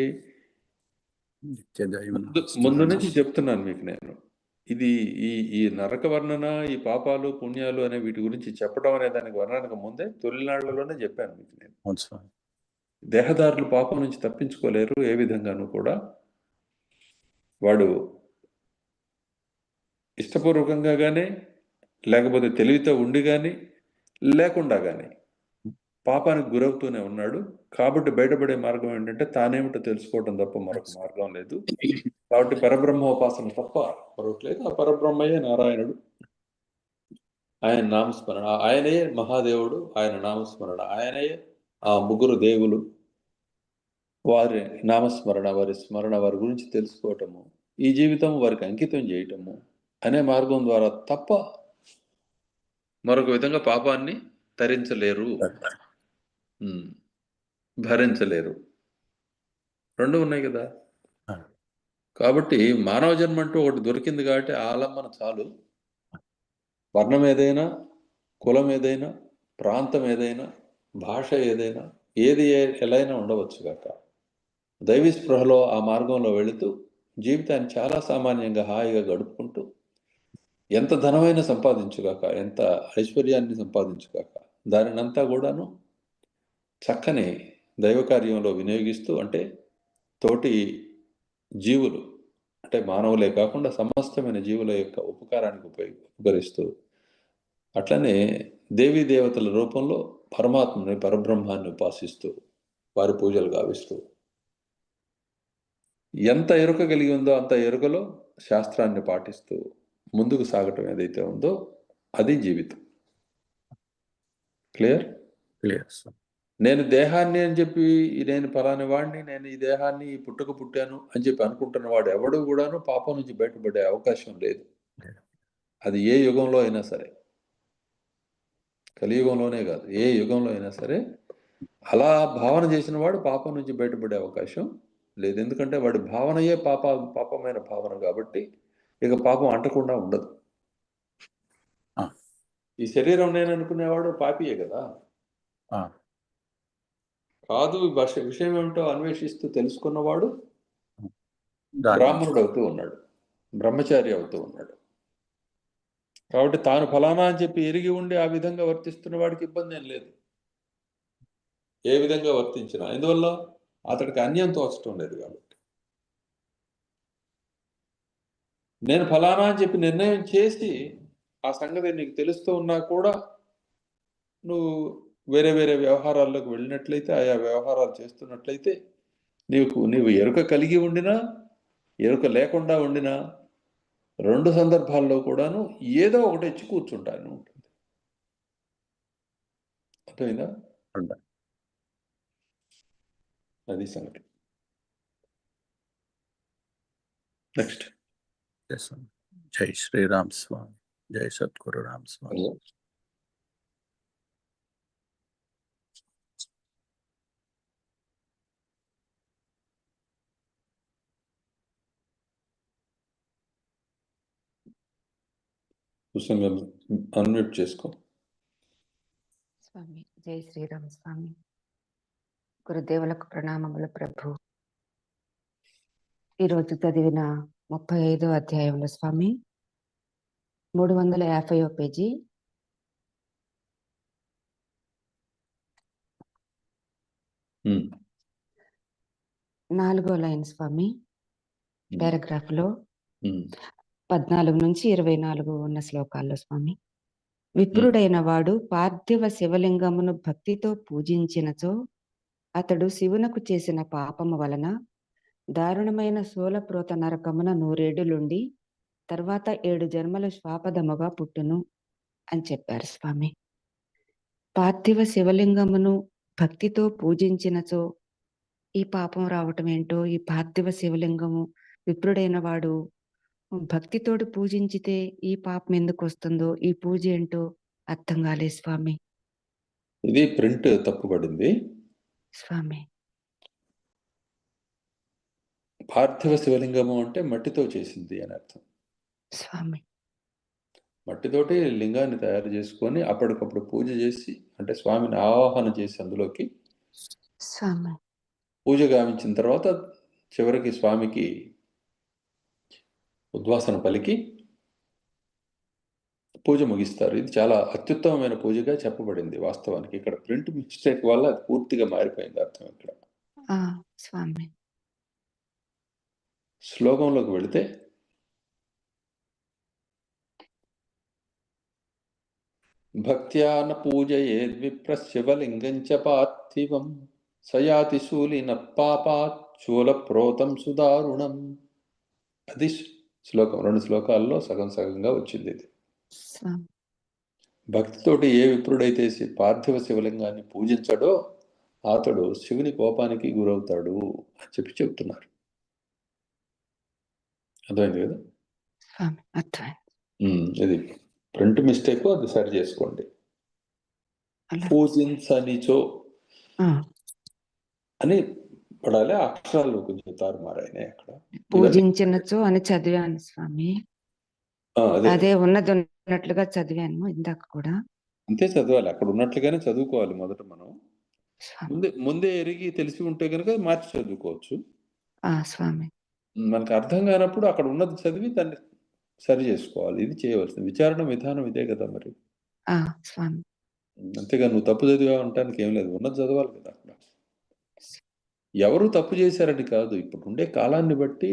ముందు నుంచి చెప్తున్నాను మీకు నేను, ఇది ఈ నరక వర్ణన, ఈ పాపాలు పుణ్యాలు అనే వీటి గురించి చెప్పడం అనే దానికి వర్ణనకు ముందే తొలినాళ్లలోనే చెప్పాను మీకు నేను. దేహదారులు పాపం నుంచి తప్పించుకోలేరు ఏ విధంగానూ కూడా. వాడు ఇష్టపూర్వకంగా కానీ, లేకపోతే తెలివితో ఉండి కానీ, లేకుండా కానీ పాపానికి గురవుతూనే ఉన్నాడు. కాబట్టి బయటపడే మార్గం ఏంటంటే తానేమిటో తెలుసుకోవటం తప్ప మరొక మార్గం లేదు. కాబట్టి పరబ్రహ్మోపాసన తప్ప మరొకటి లేదు. ఆ పరబ్రహ్మయ్యే నారాయణుడు, ఆయన నామస్మరణ, ఆయనయే మహాదేవుడు, ఆయన నామస్మరణ, ఆయనయే ఆ ముగ్గురు దేవులు, వారి నామస్మరణ, వారి స్మరణ, వారి గురించి తెలుసుకోవటము, ఈ జీవితం వారికి అంకితం చేయటము అనే మార్గం ద్వారా తప్ప మరొక విధంగా పాపాన్ని తరించలేరు, భరించలేరు. రెండు ఉన్నాయి కదా. కాబట్టి మానవ జన్మ అంటూ ఒకటి దొరికింది కాబట్టి ఆలంబన చాలు. వర్ణం ఏదైనా, కులం ఏదైనా, ప్రాంతం ఏదైనా, భాష ఏదైనా, ఏది ఎలా అయినా ఉండవచ్చు కాక దైవీ స్పృహలో ఆ మార్గంలో వెళుతూ జీవితాన్ని చాలా సామాన్యంగా హాయిగా గడుపుకుంటూ ఎంత ధనమైనా సంపాదించుగాక, ఎంత ఐశ్వర్యాన్ని సంపాదించుగాక, దానినంతా కూడాను చక్కని దైవ కార్యంలో వినియోగిస్తూ, అంటే తోటి జీవులు, అంటే మానవులే కాకుండా సమస్తమైన జీవుల యొక్క ఉపకారానికి ఉపకరిస్తూ, అట్లనే దేవీ దేవతల రూపంలో పరమాత్మని, పరబ్రహ్మాన్ని ఉపాసిస్తూ, వారి పూజలు గావిస్తూ, ఎంత ఎరుక కలిగి ఉందో అంత ఎరుకలో శాస్త్రాన్ని పాటిస్తూ ముందుకు సాగటం ఏదైతే ఉందో అది జీవితం. క్లియర్? నేను దేహాన్ని అని చెప్పి, నేను ఫలాని వాడిని, నేను ఈ దేహాన్ని ఈ పుట్టుక పుట్టాను అని చెప్పి అనుకుంటున్న వాడు ఎవడు కూడాను పాపం నుంచి బయటపడే అవకాశం లేదు. అది ఏ యుగంలో అయినా సరే, కలియుగంలోనే కాదు, ఏ యుగంలో అయినా సరే అలా భావన చేసిన వాడు పాపం నుంచి బయటపడే అవకాశం లేదు. ఎందుకంటే వాడి భావనయే పాపమైన భావన కాబట్టి ఇక పాపం అంటకుండా ఉండదు. ఈ శరీరం నేను అనుకునేవాడు పాపియే కదా. కాదు, విషయం ఏమిటో అన్వేషిస్తూ తెలుసుకున్నవాడు బ్రాహ్మణుడు అవుతూ ఉన్నాడు, బ్రహ్మచారి అవుతూ ఉన్నాడు. కాబట్టి తాను ఫలానా అని చెప్పి ఎరిగి ఉండి ఆ విధంగా వర్తిస్తున్న వాడికి ఇబ్బంది ఏం లేదు, ఏ విధంగా వర్తించినా. ఎందువల్ల? అతడికి అన్యం తోచటం లేదు కాబట్టి. నేను ఫలానా అని చెప్పి నిర్ణయం చేసి ఆ సంగతి నీకు తెలుస్తూ ఉన్నా కూడా నువ్వు వేరే వేరే వ్యవహారాల్లోకి వెళ్ళినట్లయితే, ఆయా వ్యవహారాలు చేస్తున్నట్లయితే, నీవు ఎరుక కలిగి ఉండినా, ఎరుక లేకుండా ఉండినా, రెండు సందర్భాల్లో కూడాను ఏదో ఒకటి ఇచ్చి కూర్చుంటాను ఉంటుంది. అర్థమైందా? అది సంగతి. నెక్స్ట్. జై శ్రీరామ్ స్వామి. జై సద్గురు రామ్ స్వామి. కుసంగం అన్మ్యూట్ చేసుకో. స్వామి జై శ్రీరామ్ స్వామి. గురుదేవులకు ప్రణామములు ప్రభు. ఈరోజు చదివిన 35వ అధ్యాయంలో స్వామి 350వ పేజీ ఉమ్, 4వ లైన్ స్వామి. పారాగ్రాఫ్ లో ఉమ్, 14 నుంచి 24 ఉన్న శ్లోకాల్లో స్వామి. విప్రుడైన వాడు పార్థివ శివలింగమును భక్తితో పూజించినచో అతడు శివునకు చేసిన పాపము వలన దారుణమైన శూలప్రోత నరకమున 100 ఏడులుండి తర్వాత 7 జన్మలు శ్వాపదముగా పుట్టును అని చెప్పారు స్వామి. పార్థివ శివలింగమును భక్తితో పూజించినచో ఈ పాపం రావటం ఏంటో, ఈ పార్థివ శివలింగము విప్రుడైన వాడు భక్తితోటి పూజించితే ఈ పాపం ఎందుకు వస్తుందో, ఈ పూజ ఏంటో అర్థం కాలేదు స్వామి. ఇది ప్రింట్ తప్పుపడింది. స్వామి పార్థివ శివలింగము అంటే మట్టితో చేసింది అని అర్థం. స్వామి మట్టితోటి లింగాన్ని తయారు చేసుకొని అప్పటికప్పుడు పూజ చేసి, అంటే స్వామిని ఆవాహన చేసి అందులోకి స్వామి పూజ గావించిన తర్వాత చివరికి స్వామికి ఉద్వాసన పలికి పూజ ముగిస్తారు. ఇది చాలా అత్యుత్తమమైన పూజగా చెప్పబడింది. వాస్తవానికి ఇక్కడ ప్రింట్ మిస్టేక్ వల్ల అది పూర్తిగా మారిపోయింది అర్థం. ఇక్కడ స్వామి శ్లోకంలోకి వెళితే భక్త్యాన పూజయేద్విప్ర శివలింగం చ పార్థివం సయాతి శూలిన పాపాత్ శూలప్రోతం సుదారుణం. అది శ్లోకం. 2 శ్లోకాల్లో సగం సగంగా వచ్చింది ఇది. స్వామి భక్తితోటి ఏ విప్రుడైతే పార్థివ శివలింగాన్ని పూజించడో అతడు శివుని కోపానికి గురవుతాడు అని చెప్తున్నారు. అర్థమైంది కదా? స్వామి అర్థమైంది. ఇది ప్రింట్ మిస్టేక్, అది సరి చేసుకోండి. పూజించనిచో అని పడాలి. అక్షరాలు కొంచెం తారుమారాయినాయి అక్కడ. పూజించినచో అని చదివాను స్వామి. అదే ఉన్నది ఉన్నట్లుగా చదివాను ఇందాక కూడా. అంతే చదవాలి, అక్కడ ఉన్నట్లుగానే చదువుకోవాలి. మొదట మనం ముందే ఎరిగి తెలిసి ఉంటే కనుక మార్చి చదువుకోవచ్చు. స్వామి మనకు అర్థం కానప్పుడు అక్కడ ఉన్నది చదివి దాన్ని సరి చేసుకోవాలి. ఇది చేయవలసింది. విచారణ విధానం ఇదే కదా మరి. స్వామి అంతేగా నువ్వు తప్పు చదివా ఉండటానికి ఏం లేదు, ఉన్నది చదవాలి కదా. అక్కడ ఎవరు తప్పు చేశారని కాదు, ఇప్పుడు ఉండే కాలాన్ని బట్టి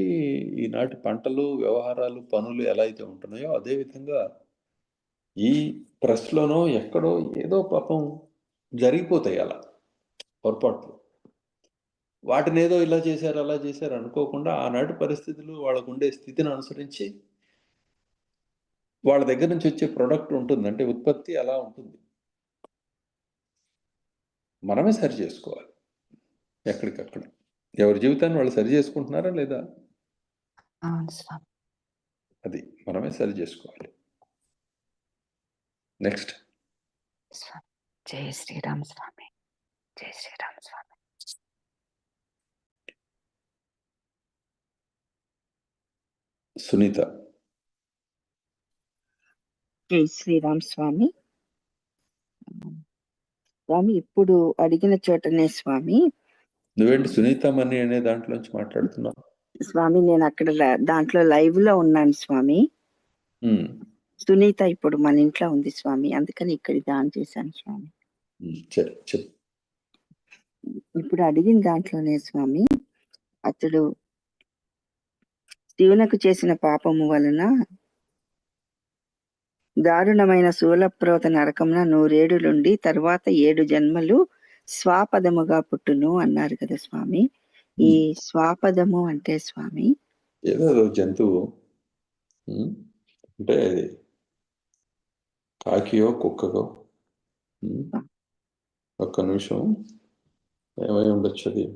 ఈనాటి పంటలు, వ్యవహారాలు, పనులు ఎలా అయితే ఉంటున్నాయో అదే విధంగా ఈ ప్రెస్లోనో ఎక్కడో ఏదో పాపం జరిగిపోతాయి అలా పొరపాట్లు. వాటిని ఏదో ఇలా చేశారు అలా చేశారు అనుకోకుండా ఆనాటి పరిస్థితులు, వాళ్ళకు ఉండే స్థితిని అనుసరించి వాళ్ళ దగ్గర నుంచి వచ్చే ప్రొడక్ట్ ఉంటుంది, అంటే ఉత్పత్తి అలా ఉంటుంది. మనమే సరి చేసుకోవాలి. ఎక్కడికక్కడ ఎవరి జీవితాన్ని వాళ్ళు సరి చేసుకుంటున్నారా లేదా, అది మనమే సరి చేసుకోవాలి. నెక్స్ట్. జై శ్రీరామ్ స్వామి. జై శ్రీరామ్ స్వామి. సునీత. జై శ్రీరామ్ స్వామి. స్వామి ఇప్పుడు అడిగిన చోటనే స్వామి. నువ్వేంటి సునీత మని అనే దాంట్లోంచి మాట్లాడుతున్నావు? స్వామి నేను అక్కడ దాంట్లో లైవ్ లో ఉన్నాను స్వామి. సునీత ఇప్పుడు మన ఇంట్లో ఉంది స్వామి, అందుకని ఇక్కడికి ఆన్ చేశాను స్వామి. ఇప్పుడు అడిగిన దాంట్లోనే స్వామి, అతడు శివునకు చేసిన పాపము వలన దారుణమైన శూలప్రోత నరకమున 100 ఏడులుండి తర్వాత 7 జన్మలు స్వాపదముగా పుట్టును అన్నారు కదా స్వామి. ఈ స్వాపదము అంటే స్వామి ఏదో జంతువు, అంటే కాకియో కుక్కకో. ఒక్క నిమిషం, ఏమై ఉండొచ్చు అది.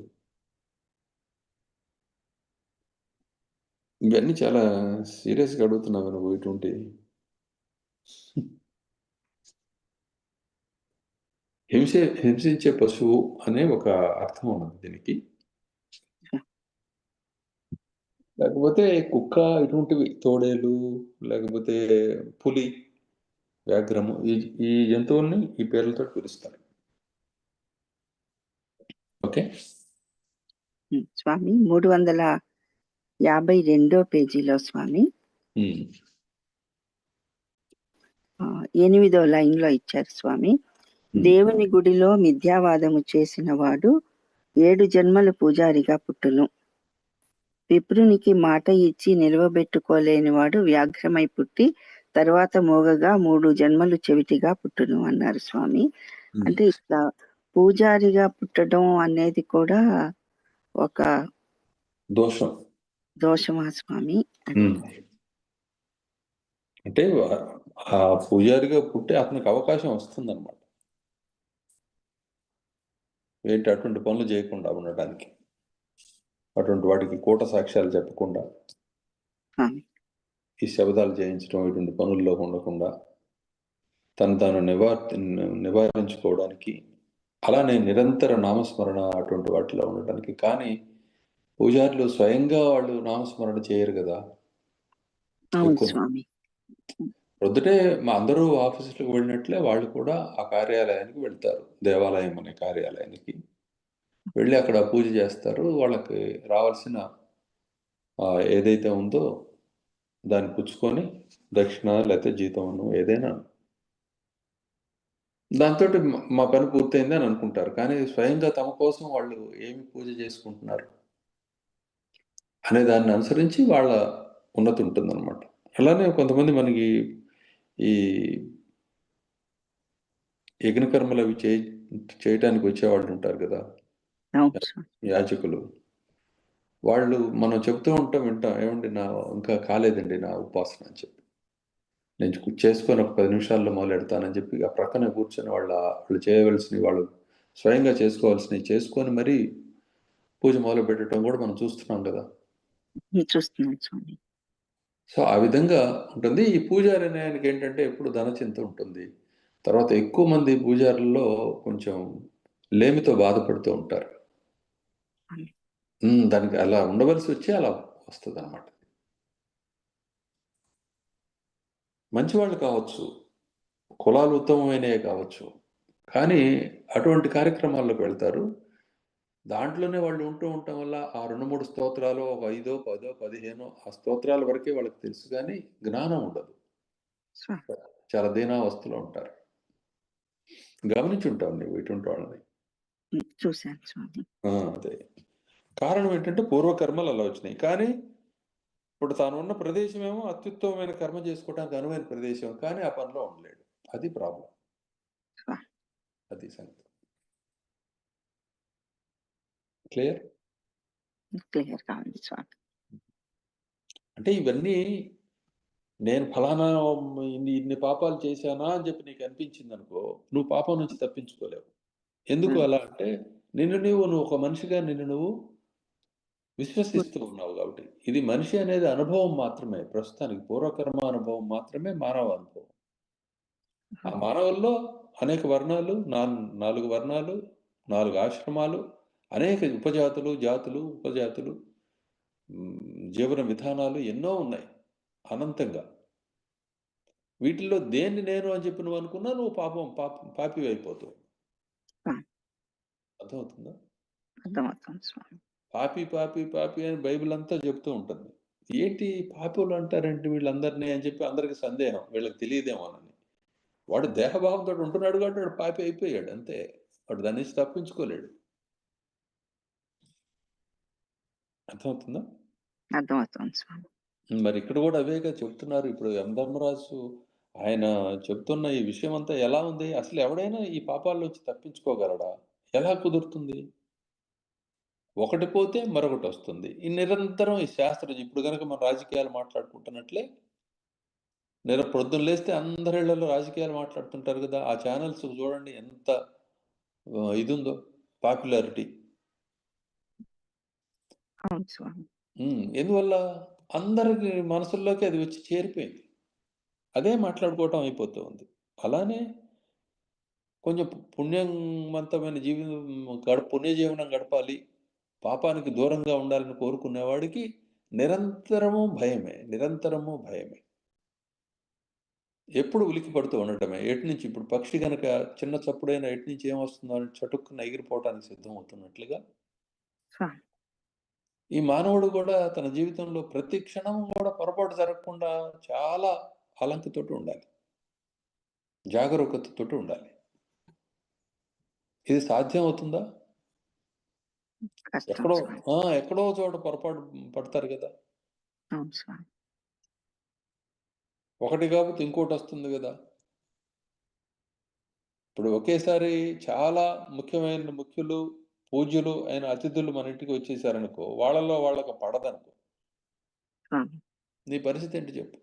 ఇవన్నీ చాలా సీరియస్గా అడుగుతున్నావు నువ్వు ఇటువంటి. హింసించే పశువు అనే ఒక అర్థం ఉన్నది దీనికి. లేకపోతే కుక్క, ఇటువంటివి తోడేలు, లేకపోతే పులి, వ్యాఘ్రము, ఈ జంతువుల్ని ఈ పేర్లతో పిలుస్తారు. ఓకే. స్వామి 352 పేజీలో స్వామి 8వ లైన్లో ఇచ్చారు స్వామి. దేవుని గుడిలో మిథ్యావాదము చేసిన వాడు 7 జన్మలు పూజారిగా పుట్టును. విప్రునికి మాట ఇచ్చి నిలవబెట్టుకోలేని వాడు వ్యాఘ్రమై పుట్టి తర్వాత మోగగా 3 జన్మలు చెవిటిగా పుట్టును అన్నారు స్వామి. అంటే ఇట్లా పూజారిగా పుట్టడం అనేది కూడా ఒక దోషమా స్వామి? అంటే ఆ పూజారిగా పుట్టి అతనికి అవకాశం వస్తుందన్నమాట. ఏంటి అటువంటి పనులు చేయకుండా ఉండటానికి, అటువంటి వాటికి కూట సాక్ష్యాలు చెప్పకుండా, ఈ శబ్దాలు చేయించడం, ఇటువంటి పనుల్లో ఉండకుండా తాను నివారించుకోవడానికి, అలానే నిరంతర నామస్మరణ అటువంటి వాటిలో ఉండటానికి. కానీ పూజారులు స్వయంగా వాళ్ళు నామస్మరణ చేయరు కదా. ప్రొద్దుటే మా అందరూ ఆఫీసులకు వెళ్ళినట్లే వాళ్ళు కూడా ఆ కార్యాలయానికి వెళ్తారు. దేవాలయం అనే కార్యాలయానికి వెళ్ళి అక్కడ పూజ చేస్తారు. వాళ్ళకి రావాల్సిన ఏదైతే ఉందో దాన్ని పుచ్చుకొని దక్షిణ లేకపోతే జీతమును ఏదైనా దాంతో మా పని పూర్తయింది అని అనుకుంటారు. కానీ స్వయంగా తమ కోసం వాళ్ళు ఏమి పూజ చేసుకుంటున్నారు అనే దాన్ని అనుసరించి వాళ్ళ ఉన్నతి ఉంటుందన్నమాట. అలానే కొంతమంది మనకి ఈ యజ్ఞకర్మలు అవి చేయటానికి వచ్చేవాళ్ళు ఉంటారు కదా, యాజకులు. వాళ్ళు మనం చెప్తూ వింటాం, ఏమండి నా ఇంకా కాలేదండి నా ఉపాసన అని చెప్పి, నేను చేసుకొని ఒక 10 నిమిషాల్లో మొదలెడతానని చెప్పి ఆ ప్రక్కనే కూర్చొని వాళ్ళు చేయవలసినవి, వాళ్ళు స్వయంగా చేసుకోవాల్సినవి చేసుకొని మరీ పూజ మొదలు పెట్టడం కూడా మనం చూస్తున్నాం కదా. సో ఆ విధంగా ఉంటుంది. ఈ పూజారి అనే ఆయనకి ఏంటంటే ఎప్పుడు ధనచింత ఉంటుంది. తర్వాత ఎక్కువ మంది పూజారుల్లో కొంచెం లేమితో బాధపడుతూ ఉంటారు. దానికి అలా ఉండవలసి వచ్చి అలా వస్తుంది అన్నమాట. మంచివాళ్ళు కావచ్చు, కులాలు ఉత్తమమైనవి కావచ్చు, కానీ అటువంటి కార్యక్రమాల్లోకి వెళ్తారు. దాంట్లోనే వాళ్ళు ఉంటూ ఉండటం వల్ల ఆ 2-3 స్తోత్రాలు, ఒక 5, 10, 15 ఆ స్తోత్రాల వరకే వాళ్ళకి తెలుసు, కానీ జ్ఞానం ఉండదు. చాలా దీనావస్థలో ఉంటారు. గమనించుంటావు నువ్వు ఇటువంటి వాళ్ళని. అదే కారణం ఏంటంటే పూర్వకర్మలు అలా వచ్చినాయి. కానీ ఇప్పుడు తాను ఉన్న ప్రదేశం ఏమో అత్యుత్తమమైన కర్మ చేసుకోవడానికి అనువైన ప్రదేశం, కానీ ఆ పనిలో ఉండలేడు. అది ప్రాబ్లం. అది సంగతి. క్లియర్ కావాలి స్వామి. అంటే ఇవన్నీ నేను ఫలానా ఇన్ని పాపాలు చేశానా అని చెప్పి నీకు అనిపించింది అనుకో, నువ్వు పాపం నుంచి తప్పించుకోలేవు. ఎందుకు అలా అంటే నువ్వు ఒక మనిషిగా నువ్వు విశ్వసిస్తూ ఉన్నావు కాబట్టి. ఇది మనిషి అనేది అనుభవం మాత్రమే, ప్రస్తుతానికి పూర్వకర్మ అనుభవం మాత్రమే మానవ అనుభవం. ఆ మానవుల్లో అనేక వర్ణాలు, 4 వర్ణాలు, 4 ఆశ్రమాలు, అనేక ఉపజాతులు, జీవన విధానాలు ఎన్నో ఉన్నాయి అనంతంగా. వీటిల్లో దేన్ని నేను అని చెప్పి నువ్వు అనుకున్నా నువ్వు పాపి అయిపోతావు. అర్థమవుతుందా? పాపి అని బైబిల్ అంతా చెప్తూ ఉంటుంది. ఏంటి పాపులు అంటారేంటి వీళ్ళందరినీ అని చెప్పి అందరికి సందేహం, వీళ్ళకి తెలియదేమోనని. వాడు దేహభావంతో ఉంటున్నాడు కాబట్టి వాడు పాపి అయిపోయాడు అంతే. వాడు దాని నుంచి తప్పించుకోలేడు. అర్థమవుతుందా? మరి ఇక్కడ కూడా అవేగా చెప్తున్నారు. ఇప్పుడు యమధర్మరాజు ఆయన చెప్తున్న ఈ విషయం అంతా ఎలా ఉంది? అసలు ఎవడైనా ఈ పాపాల్లో వచ్చి తప్పించుకోగలడా? ఎలా కుదురుతుంది? ఒకటి పోతే మరొకటి వస్తుంది. ఈ నిరంతరం ఈ శాస్త్రం, ఇప్పుడు కనుక మనం రాజకీయాలు మాట్లాడుకుంటున్నట్లే పొద్దున్న లేస్తే అందరిళ్లలో రాజకీయాలు మాట్లాడుతుంటారు కదా. ఆ ఛానల్స్ చూడండి ఎంత ఇది ఉందో, పాపులారిటీ. ఎందువల్ల? అందరికి మనసుల్లోకి అది వచ్చి చేరిపోయింది. అదే మాట్లాడుకోవటం అయిపోతూ ఉంది. అలానే కొంచెం పుణ్యవంతమైన పుణ్యజీవనం గడపాలి, పాపానికి దూరంగా ఉండాలని కోరుకునేవాడికి నిరంతరము భయమే. ఎప్పుడు ఉలికి పడుతూ ఉండటమే. ఎటునుంచి ఇప్పుడు పక్షి గనక చిన్న చప్పుడైనా ఎటునుంచి ఏమొస్తుందో అని చటుక్కున ఎగిరిపోవటానికి సిద్ధమవుతున్నట్లుగా స్వామి. ఈ మానవుడు కూడా తన జీవితంలో ప్రతి క్షణం కూడా పొరపాటు జరగకుండా చాలా ఆలంకతోటి ఉండాలి, జాగరూకతతోటి ఉండాలి. ఇది సాధ్యం అవుతుందా? కష్టం ఎక్కడో స్వామి. ఎక్కడో చోట పొరపాటు పడతారు కదా. అవును స్వామి. ఒకటి కాకపోతే ఇంకోటి వస్తుంది కదా. ఇప్పుడు ఒకేసారి చాలా ముఖ్యులు, పూజ్యులు అయిన అతిథులు మన ఇంటికి వచ్చేసారనుకో, వాళ్ళలో వాళ్ళకి పడదనుకో, స్వామి. నీ పరిస్థితి ఏంటి చెప్పు?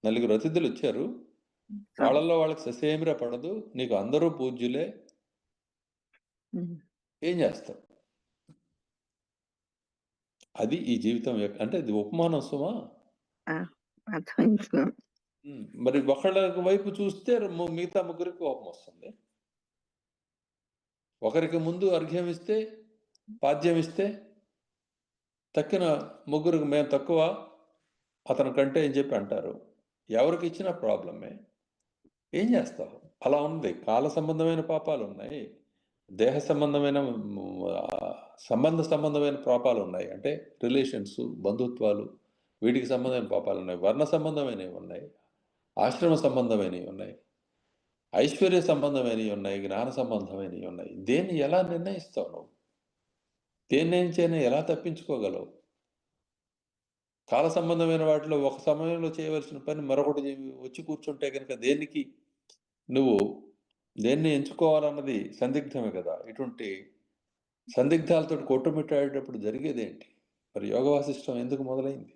నలుగురు అతిథులు వచ్చారు, స్వామి. వాళ్ళల్లో వాళ్ళకి ససేమిరా పడదు, నీకు అందరూ పూజ్యులే, ఉమ్. ఏం చేస్తావు? అది ఈ జీవితం అంటే ఇది ఉపమానం సుమా. అర్థమైంది స్వామి. మరి ఒకళ్ళ వైపు చూస్తే మిగతా ముగ్గురికి కోపం వస్తుంది. ఒకరికి ముందు అర్ఘ్యం ఇస్తే, పాద్యం ఇస్తే తక్కిన ముగ్గురికి మేము తక్కువ అతని కంటే అని చెప్పి అంటారు. ఎవరికి ఇచ్చినా ప్రాబ్లమే. ఏం చేస్తావు? అలా ఉంది. కాల సంబంధమైన పాపాలు ఉన్నాయి, దేహ సంబంధమైన సంబంధమైన పాపాలు ఉన్నాయి. అంటే రిలేషన్స్, బంధుత్వాలు, వీటికి సంబంధమైన పాపాలు ఉన్నాయి. వర్ణ సంబంధమైనవి ఉన్నాయి, ఆశ్రమ సంబంధమైనవి ఉన్నాయి, ఐశ్వర్య సంబంధమైనవి ఉన్నాయి, జ్ఞాన సంబంధమైనవి ఉన్నాయి. దేన్ని ఎలా నిర్ణయిస్తావు నువ్వు? దేని నుంచైనా ఎలా తప్పించుకోగలవు? కాల సంబంధమైన వాటిలో ఒక సమయంలో చేయవలసిన పని మరొకటి వచ్చి కూర్చుంటే కనుక నువ్వు దేన్ని ఎంచుకోవాలన్నది సందిగ్ధమే కదా. ఇటువంటి సందిగ్ధాలతో కొట్టుమిట్టాడేటప్పుడు జరిగేది ఏంటి? మరి యోగ వాసిష్టం ఎందుకు మొదలైంది?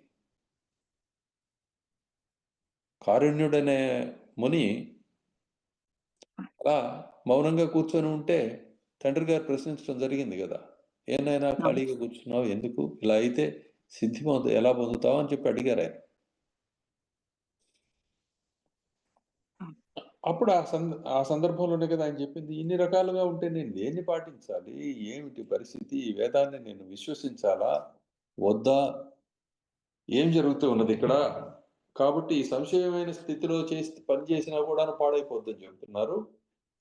కారుణ్యుడనే ముని అలా మౌనంగా కూర్చొని ఉంటే తండ్రి గారు ప్రశ్నించడం జరిగింది కదా, ఏనైనా ఖాళీగా కూర్చున్నావు ఎందుకు? ఇలా అయితే సిద్ధి ఎలా పొందుతావు అని చెప్పి అడిగారు ఆయన. అప్పుడు ఆ సందర్భంలోనే కదా ఆయన చెప్పింది, ఇన్ని రకాలుగా ఉంటే నేను దేన్ని పాటించాలి, ఏమిటి పరిస్థితి, ఈ వేదాన్ని నేను విశ్వసించాలా వద్దా, ఏం జరుగుతూ ఉన్నది ఇక్కడ? కాబట్టి ఈ సంశయమైన స్థితిలో పని చేసినా కూడా పాడైపోద్దని చెబుతున్నారు.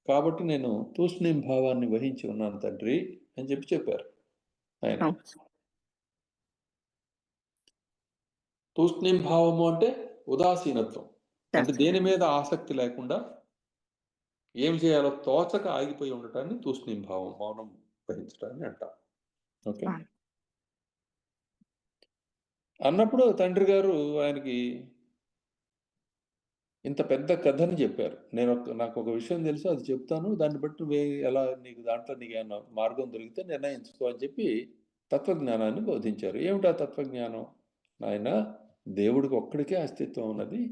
కాబట్టి నేను తూష్ణీం భావాన్ని వహించి ఉన్నాను తండ్రి అని చెప్పారు ఆయన. తూష్ణీం భావము అంటే ఉదాసీనత్వం, అంటే దేని మీద ఆసక్తి లేకుండా ఏం చేయాలో తోచక ఆగిపోయి ఉండటాన్ని తూష్ణీం భావం, మౌనం వహించడాన్ని అంటాం. ఓకే, అన్నప్పుడు తండ్రి గారు ఆయనకి ఇంత పెద్ద కథని చెప్పారు. నాకు ఒక విషయం తెలుసు, అది చెప్తాను, దాన్ని బట్టి నువ్వే ఎలా దాంట్లో నీకు ఏమన్నా మార్గం దొరికితే నిర్ణయించుకో అని చెప్పి తత్వజ్ఞానాన్ని బోధించారు. ఏమిటా తత్వజ్ఞానం? నాయన, దేవుడికి ఒక్కడికే అస్తిత్వం ఉన్నది,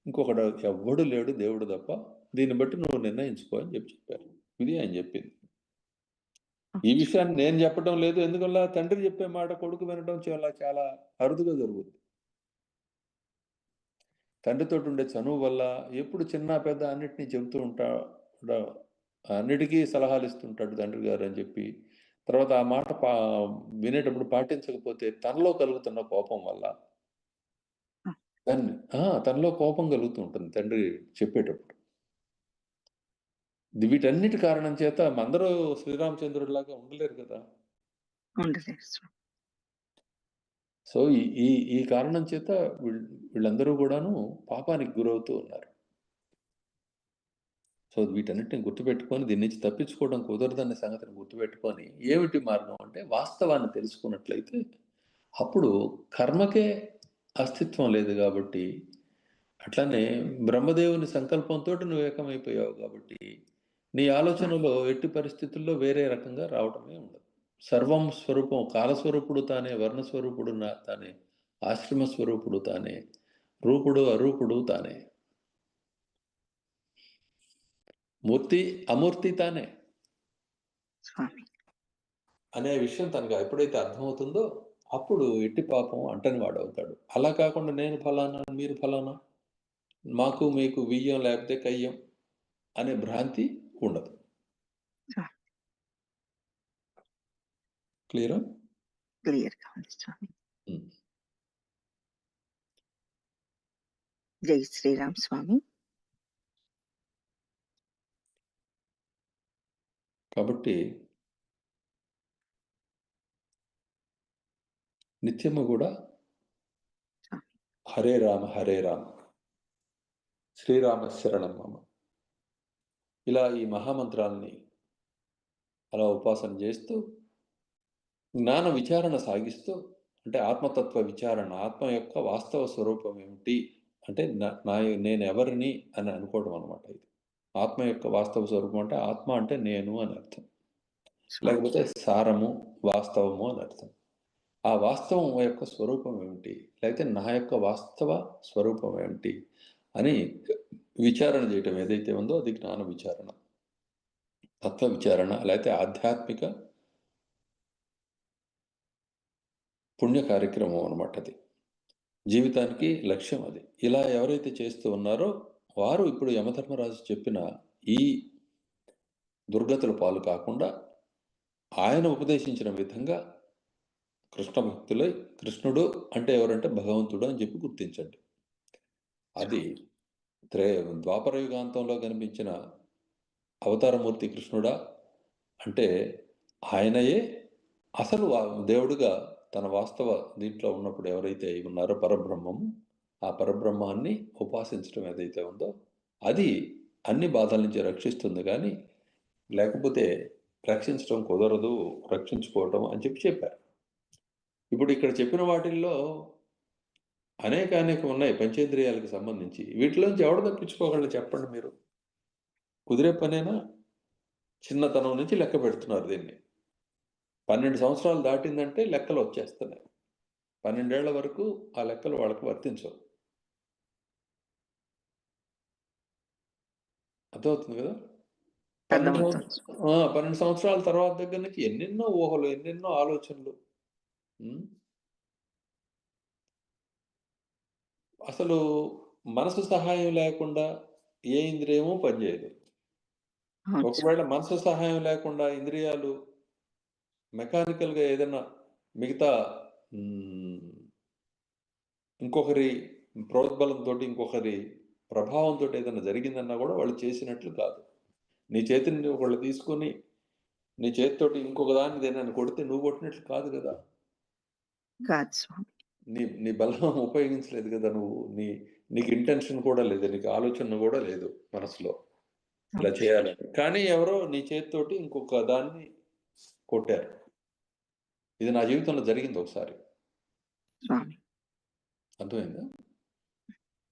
ఇంకొకడు ఎవ్వడు లేడు దేవుడు తప్ప, దీన్ని బట్టి నువ్వు నిర్ణయించుకో అని చెప్పారు. ఇది ఆయన చెప్పింది. ఈ విషయాన్ని నేను చెప్పడం లేదు, ఎందుకల్లా తండ్రి చెప్పే మాట కొడుకు వినడం చాలా అరుదుగా జరుగుతుంది. తండ్రితో ఉండే చనువు వల్ల ఎప్పుడు చిన్న పెద్ద అన్నిటినీ చెబుతూ అన్నిటికీ సలహాలు ఇస్తుంటాడు తండ్రి గారు అని చెప్పి. తర్వాత ఆ మాట వినేటప్పుడు పాటించకపోతే తనలో కలుగుతున్న కోపం వల్ల తనలో కోపం కలుగుతూ ఉంటుంది తండ్రి చెప్పేటప్పుడు. వీటన్నిటి కారణం చేత అందరూ శ్రీరామచంద్రుడిలాగా ఉండలేరు కదా. సో ఈ కారణం చేత వీళ్ళందరూ కూడాను పాపానికి గురవుతూ ఉన్నారు. సో వీటన్నిటిని గుర్తుపెట్టుకొని దీని నుంచి తప్పించుకోవడం కుదరదనే సంగతిని గుర్తుపెట్టుకొని ఏమిటి మార్గం అంటే వాస్తవాన్ని తెలుసుకున్నట్లయితే అప్పుడు కర్మకే అస్తిత్వం లేదు కాబట్టి, అట్లానే బ్రహ్మదేవుని సంకల్పంతో నువ్వు ఏకమైపోయావు కాబట్టి నీ ఆలోచనలో ఎట్టి పరిస్థితుల్లో వేరే రకంగా రావటమే ఉండదు. సర్వం స్వరూపం, కాలస్వరూపుడు తానే, వర్ణస్వరూపుడు తానే, ఆశ్రమ స్వరూపుడు తానే, రూపుడు అరూపుడు తానే, మూర్తి అమూర్తి తానే అనే విషయం తనకు ఎప్పుడైతే అర్థమవుతుందో అప్పుడు ఎట్టి పాపం అంటని వాడవుతాడు. అలా కాకుండా నేను ఫలానా, మీరు ఫలానా, మాకు మీకు వియ్యం లేకపోతే కయ్యం అనే భ్రాంతి ఉండదు. క్లియరా? క్లియర్గా ఉంది స్వామి. ఉమ్. జై శ్రీరామ్ స్వామి. కాబట్టి నిత్యము కూడా హరే రామ హరే రామ శ్రీరామ శరణం మమ ఇలా ఈ మహామంత్రాల్ని అలా ఉపాసన చేస్తూ జ్ఞాన విచారణ సాగిస్తూ, అంటే ఆత్మతత్వ విచారణ, ఆత్మ యొక్క వాస్తవ స్వరూపం ఏమిటి అంటే నేను ఎవరిని అని అనుకోవడం అనమాట. ఇది ఆత్మ యొక్క వాస్తవ స్వరూపం అంటే ఆత్మ అంటే నేను అని అర్థం, లేకపోతే సారము వాస్తవము అని అర్థం. ఆ వాస్తవం యొక్క స్వరూపం ఏమిటి, లేకపోతే నా యొక్క వాస్తవ స్వరూపం ఏమిటి అని విచారణ చేయటం ఏదైతే ఉందో అది జ్ఞాన విచారణ, తత్వ విచారణ, లేకపోతే ఆధ్యాత్మిక పుణ్య కార్యక్రమం అనమాట. అది జీవితానికి లక్ష్యం. అది ఇలా ఎవరైతే చేస్తూ ఉన్నారో వారు ఇప్పుడు యమధర్మరాజు చెప్పిన ఈ దుర్గతుల పాలు కాకుండా ఆయన ఉపదేశించిన విధంగా కృష్ణ భక్తులై, కృష్ణుడు అంటే ఎవరంటే భగవంతుడు అని చెప్పి గుర్తించండి. అది ద్వాపర యుగాంతంలో కనిపించిన అవతారమూర్తి కృష్ణుడా అంటే ఆయనయే అసలు దేవుడుగా తన వాస్తవ దీంట్లో ఉన్నప్పుడు ఎవరైతే ఉన్నారో పరబ్రహ్మము, ఆ పరబ్రహ్మాన్ని ఉపాసించడం ఏదైతే ఉందో అది అన్ని బాధల నుంచి రక్షిస్తుంది. కానీ లేకపోతే రక్షించడం కుదరదు, రక్షించుకోవటం అని చెప్పారు. ఇప్పుడు ఇక్కడ చెప్పిన వాటిల్లో అనేక ఉన్నాయి పంచేంద్రియాలకు సంబంధించి. వీటిలోంచి ఎవడు తప్పించుకోగలరు చెప్పండి మీరు? కుదిరే పనేనా? చిన్నతనం నుంచి లెక్క పెడుతున్నారు దీన్ని. 12 సంవత్సరాలు దాటిందంటే లెక్కలు వచ్చేస్తున్నాయి. 12 ఏళ్ల వరకు ఆ లెక్కలు వాళ్ళకి వర్తించవు. అర్థమవుతుంది కదా? 12 సంవత్సరాల తర్వాత దగ్గర నుంచి ఎన్నెన్నో ఊహలు, ఎన్నెన్నో ఆలోచనలు. అసలు మనసు సహాయం లేకుండా ఏ ఇంద్రియమో పనిచేయదు. ఒకవేళ మనసు సహాయం లేకుండా ఇంద్రియాలు మెకానికల్గా ఏదైనా మిగతా ఇంకొకరి ప్రోద్బలంతో, ఇంకొకరి ప్రభావంతో ఏదైనా జరిగిందన్నా కూడా వాళ్ళు చేసినట్లు కాదు. నీ చేతిని ఒకళ్ళు తీసుకొని నీ చేతితోటి ఇంకొక దాన్ని దేన్ని కొడితే నువ్వు కొట్టినట్లు కాదు కదా. నీ బలం ఉపయోగించలేదు కదా నువ్వు. నీకు ఇంటెన్షన్ కూడా లేదు, నీకు ఆలోచన కూడా లేదు మనసులో ఇలా చేయాలని. కానీ ఎవరో నీ చేతితోటి ఇంకొక దాన్ని కొట్టారు. ఇది నా జీవితంలో జరిగింది ఒకసారి. అర్థమైందా?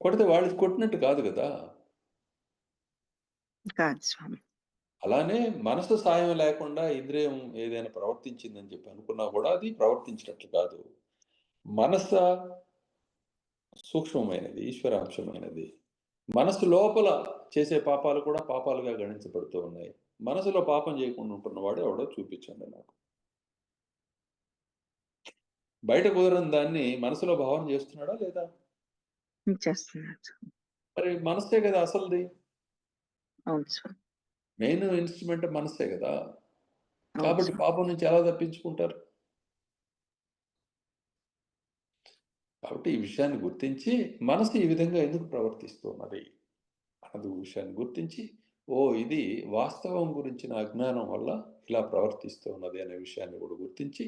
కొడితే వాళ్ళు కొట్టినట్టు కాదు కదా. అలానే మనసు సాయం లేకుండా ఇంద్రియం ఏదైనా ప్రవర్తించిందని చెప్పి అనుకున్నా కూడా అది ప్రవర్తించినట్లు కాదు. మనస సూక్ష్మమైనది, ఈశ్వరాంశమైనది. మనసు లోపల చేసే పాపాలు కూడా పాపాలుగా గణించబడుతూ ఉన్నాయి. మనసులో పాపం చేయకుండా ఉంటున్నవాడు ఎవడో చూపించండి నాకు. బయట కుదరని దాన్ని మనసులో భావన చేస్తున్నాడా లేదా? మరి మనసే కదా అసలుది. మెయిన్ ఇన్స్ట్రుమెంట్ మనసే కదా. కాబట్టి పాపం నుంచి ఎలా తప్పించుకుంటారు? కాబట్టి ఈ విషయాన్ని గుర్తించి మనసు ఈ విధంగా ఎందుకు ప్రవర్తిస్తున్నది అన్నది విషయాన్ని గుర్తించి, ఇది వాస్తవం గురించిన అజ్ఞానం వల్ల ఇలా ప్రవర్తిస్తూ ఉన్నది అనే విషయాన్ని కూడా గుర్తించి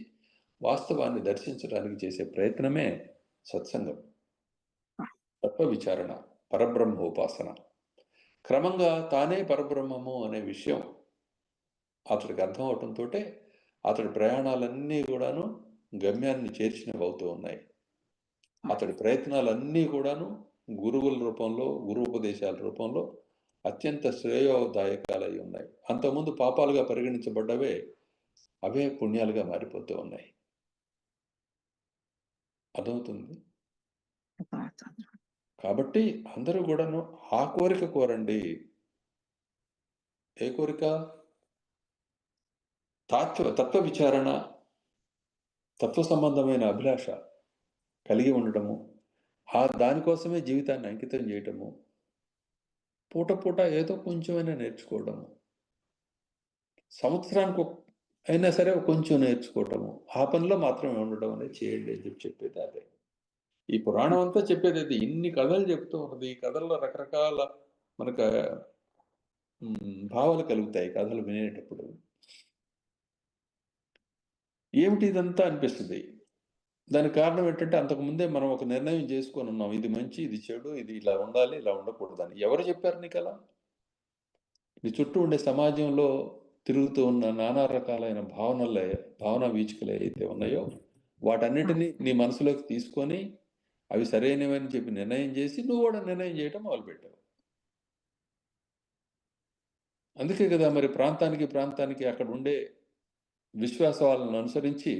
వాస్తవాన్ని దర్శించడానికి చేసే ప్రయత్నమే సత్సంగం, తత్వ విచారణ, పరబ్రహ్మోపాసన. క్రమంగా తానే పరబ్రహ్మము అనే విషయం అతడికి అర్థం అవటంతో అతడి ప్రయాణాలన్నీ కూడాను గమ్యాన్ని చేర్చినవి అవుతూ ఉన్నాయి. అతడి ప్రయత్నాలన్నీ కూడాను గురువుల రూపంలో, గురువుపదేశాల రూపంలో అత్యంత శ్రేయోదాయకాలై ఉన్నాయి. అంతకుముందు పాపాలుగా పరిగణించబడ్డవే అవే పుణ్యాలుగా మారిపోతూ ఉన్నాయి. అర్థమవుతుంది? కాబట్టి అందరూ కూడాను ఆ కోరిక కోరండి. ఏ కోరిక? తత్వ విచారణ, తత్వ సంబంధమైన అభిలాష కలిగి ఉండటము, దానికోసమే జీవితాన్ని అంకితం చేయటము, పూట పూట ఏదో కొంచెమైనా నేర్చుకోవడము, సంవత్సరానికి అయినా సరే కొంచెం నేర్చుకోవటము, ఆ పనిలో మాత్రమే ఉండడం అనేది చేయండి అని చెప్పేది అదే. ఈ పురాణం అంతా చెప్పేది అది. ఇన్ని కథలు చెప్తూ ఉన్నది. ఈ కథల్లో రకరకాల మనకు భావాలు కలుగుతాయి కథలు వినేటప్పుడు. ఏమిటి ఇదంతా అనిపిస్తుంది. దానికి కారణం ఏంటంటే అంతకుముందే మనం ఒక నిర్ణయం చేసుకొని ఉన్నాం, ఇది మంచి, ఇది చెడు, ఇది ఇలా ఉండాలి, ఇలా ఉండకూడదని. ఎవరు చెప్పారు నీకు అలా? నీ చుట్టూ ఉండే సమాజంలో తిరుగుతూ ఉన్న నానా రకాలైన భావనా వీచికలు ఏవైతే ఉన్నాయో వాటన్నిటినీ నీ మనసులోకి తీసుకొని అవి సరైనవని చెప్పి నిర్ణయం చేసి నువ్వు కూడా నిర్ణయం చేయటం మొదలుపెట్టావు. అందుకే కదా మరి ప్రాంతానికి అక్కడ ఉండే విశ్వాసాలను అనుసరించి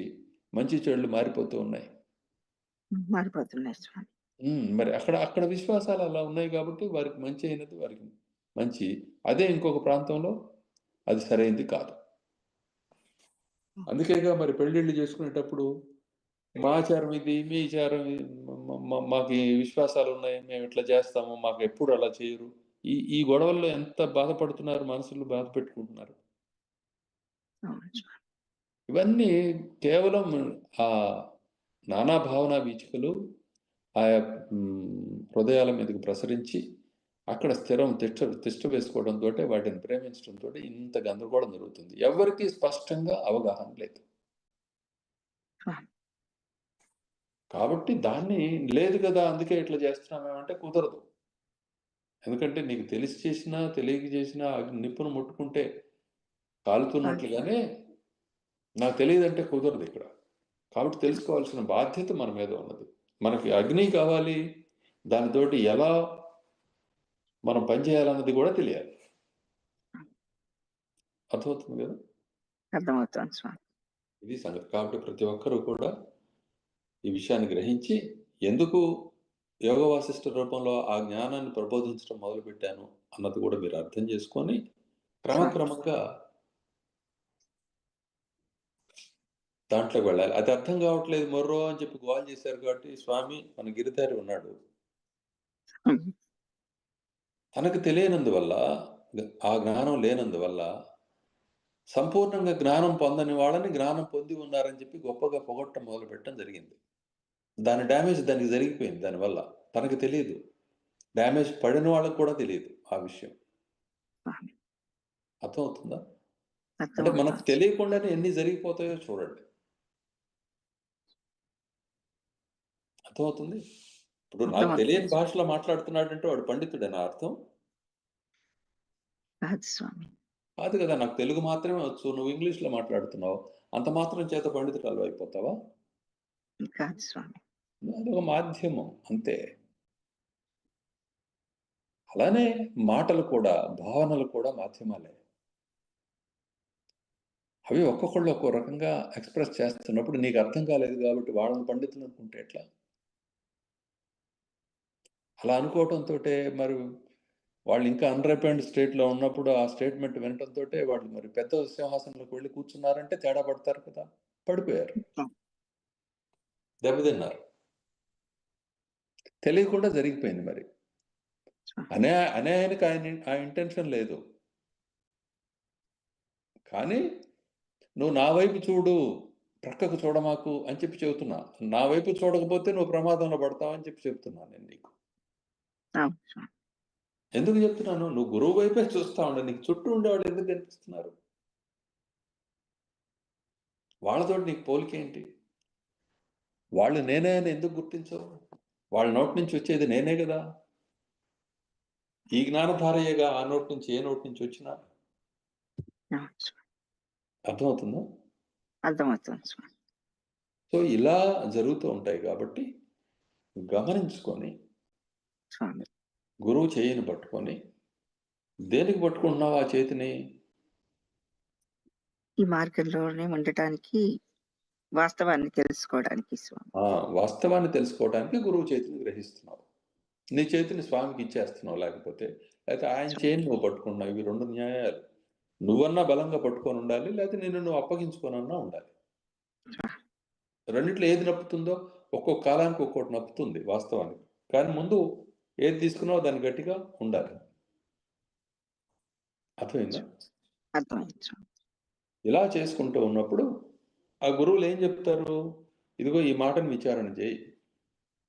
మంచి చెడులు మారిపోతూ ఉన్నాయి. మారిపోతున్నాయి స్వామి. మరి అక్కడ విశ్వాసాలు అలా ఉన్నాయి కాబట్టి వారికి మంచి అయినది వారికి మంచి, అదే ఇంకొక ప్రాంతంలో అది సరైనది కాదు. అందుకేగా మరి పెళ్ళిళ్ళు చేసుకునేటప్పుడు మా ఆచారం ఇది, మీ ఆచారం మాకు ఈ విశ్వాసాలు ఉన్నాయి, మేము ఇట్లా చేస్తాము, మాకు ఎప్పుడు అలా చేయరు. ఈ గొడవల్లో ఎంత బాధపడుతున్నారు, మనసులు బాధ పెట్టుకుంటున్నారు. ఇవన్నీ కేవలం ఆ నానా భావనా వీచికలు ఆయా హృదయాల మీదకి ప్రసరించి అక్కడ తిష్ట వేసుకోవడంతో, వాటిని ప్రేమించడంతో ఇంత గందరగోళం జరుగుతుంది. ఎవరికి స్పష్టంగా అవగాహన లేదు. కాబట్టి దాన్ని లేదు కదా అందుకే ఇట్లా చేస్తున్నామేమంటే కుదరదు. ఎందుకంటే నీకు తెలిసి చేసినా తెలియక చేసినా నిప్పును ముట్టుకుంటే కాలుతున్నట్లుగానే నాకు తెలియదంటే కుదరదు ఇక్కడ. కాబట్టి తెలుసుకోవాల్సిన బాధ్యత మన మీద ఉన్నది. మనకి అగ్ని కావాలి, దానితోటి ఎలా మనం పనిచేయాలన్నది కూడా తెలియాలి. అర్థమవుతుంది కదా? అర్థమవుతుంది స్వామి. ఇది సంగతి. కాబట్టి ప్రతి ఒక్కరూ కూడా ఈ విషయాన్ని గ్రహించి, ఎందుకు యోగ వాసిష్ఠ రూపంలో ఆ జ్ఞానాన్ని ప్రబోధించడం మొదలుపెట్టాను అన్నది కూడా మీరు అర్థం చేసుకొని క్రమక్రమంగా దాంట్లోకి వెళ్ళాలి. అది అర్థం కావట్లేదు మొర్రో అని చెప్పి గోల్ చేశారు కాబట్టి స్వామి మన గిరిధారి ఉన్నాడు. తనకు తెలియనందువల్ల, ఆ జ్ఞానం లేనందువల్ల సంపూర్ణంగా జ్ఞానం పొందని వాళ్ళని జ్ఞానం పొంది ఉన్నారని చెప్పి గొప్పగా పొగట్టం మొదలు పెట్టడం జరిగింది. దాని డ్యామేజ్ దానికి జరిగిపోయింది. దానివల్ల తనకు తెలియదు, డ్యామేజ్ పడిన వాళ్ళకు కూడా తెలియదు ఆ విషయం. అర్థమవుతుందా? అంటే మనకు తెలియకుండానే ఎన్ని జరిగిపోతాయో చూడండి. అర్థమవుతుంది? ఇప్పుడు నాకు తెలియని భాషలో మాట్లాడుతున్నాడంటే వాడు పండితుడేనా అర్థం? కాదు కదా. నాకు తెలుగు మాత్రమే వచ్చు, నువ్వు ఇంగ్లీష్లో మాట్లాడుతున్నావు, అంత మాత్రం చేత పండితురాలు అయిపోతావా? కాదు స్వామి. అదొక మాధ్యమం అంతే. అలానే మాటలు కూడా, భావనలు కూడా మాధ్యమాలే. అవి ఒక్కొక్కళ్ళు ఒక్కో రకంగా ఎక్స్ప్రెస్ చేస్తున్నప్పుడు నీకు అర్థం కాలేదు కాబట్టి వాళ్ళని పండితులు అనుకుంటే ఎట్లా? అలా అనుకోవటంతో మరి వాళ్ళు ఇంకా అన్రిపెండ్ స్టేట్లో ఉన్నప్పుడు ఆ స్టేట్మెంట్ వినటంతో వాళ్ళు మరి పెద్ద సింహాసనంలోకి వెళ్ళి కూర్చున్నారంటే తేడా పడతారు కదా. పడిపోయారు, దెబ్బతిన్నారు. తెలియకుండా జరిగిపోయింది. మరి ఆయనకి ఆ ఇంటెన్షన్ లేదు, కానీ నువ్వు నా వైపు చూడు, ప్రక్కకు చూడమాకు అని చెప్పి చెబుతున్నా. నా వైపు చూడకపోతే నువ్వు ప్రమాదంలో పడతావని చెప్పి చెప్తున్నాను నేను నీకు. ఎందుకు చెప్తున్నాను? నువ్వు గురువు వైపే చూస్తా ఉండ, నీకు చుట్టూ ఉండేవాళ్ళు ఎందుకు కనిపిస్తున్నారు? వాళ్ళతో నీకు పోలికేంటి? వాళ్ళు నేనే అని ఎందుకు గుర్తించవు? వాళ్ళ నోటి నుంచి వచ్చేది నేనే కదా. ఈ జ్ఞానధారయేగా ఆ నోటి నుంచి ఏ నోటి నుంచి వచ్చినా. అర్థమవుతుందా? అర్థమవుతుంది. సో ఇలా జరుగుతూ ఉంటాయి కాబట్టి గమనించుకొని గురువు చేయిని పట్టుకొని, దేనికి పట్టుకుంటున్నావు ఆ చేతిని? ఈ మార్గంలోనే ఉండటానికి, వాస్తవాన్ని తెలుసుకోవడానికి స్వామి. వాస్తవాన్ని తెలుసుకోవడానికి గురువు చేతిని గ్రహిస్తున్నావు. నీ చేతిని స్వామికి ఇచ్చేస్తున్నావు, లేకపోతే ఆయన చేయిని నువ్వు పట్టుకున్నావు. ఇవి రెండు న్యాయాలు. నువ్వన్నా బలంగా పట్టుకొని ఉండాలి, లేకపోతే నిన్ను నువ్వు అప్పగించుకోనన్నా ఉండాలి. రెండిట్లో ఏది నప్పుతుందో ఒక్కొక్క కాలానికి ఒక్కొక్కటి నప్పుతుంది వాస్తవానికి. కానీ ముందు ఏది తీసుకున్నావో దాన్ని గట్టిగా ఉండాలి. అర్థమైందా? అర్థమైంది స్వామి. ఇలా చేసుకుంటూ ఉన్నప్పుడు ఆ గురువులు ఏం చెప్తారు? ఇదిగో ఈ మాటను విచారణ చేయి,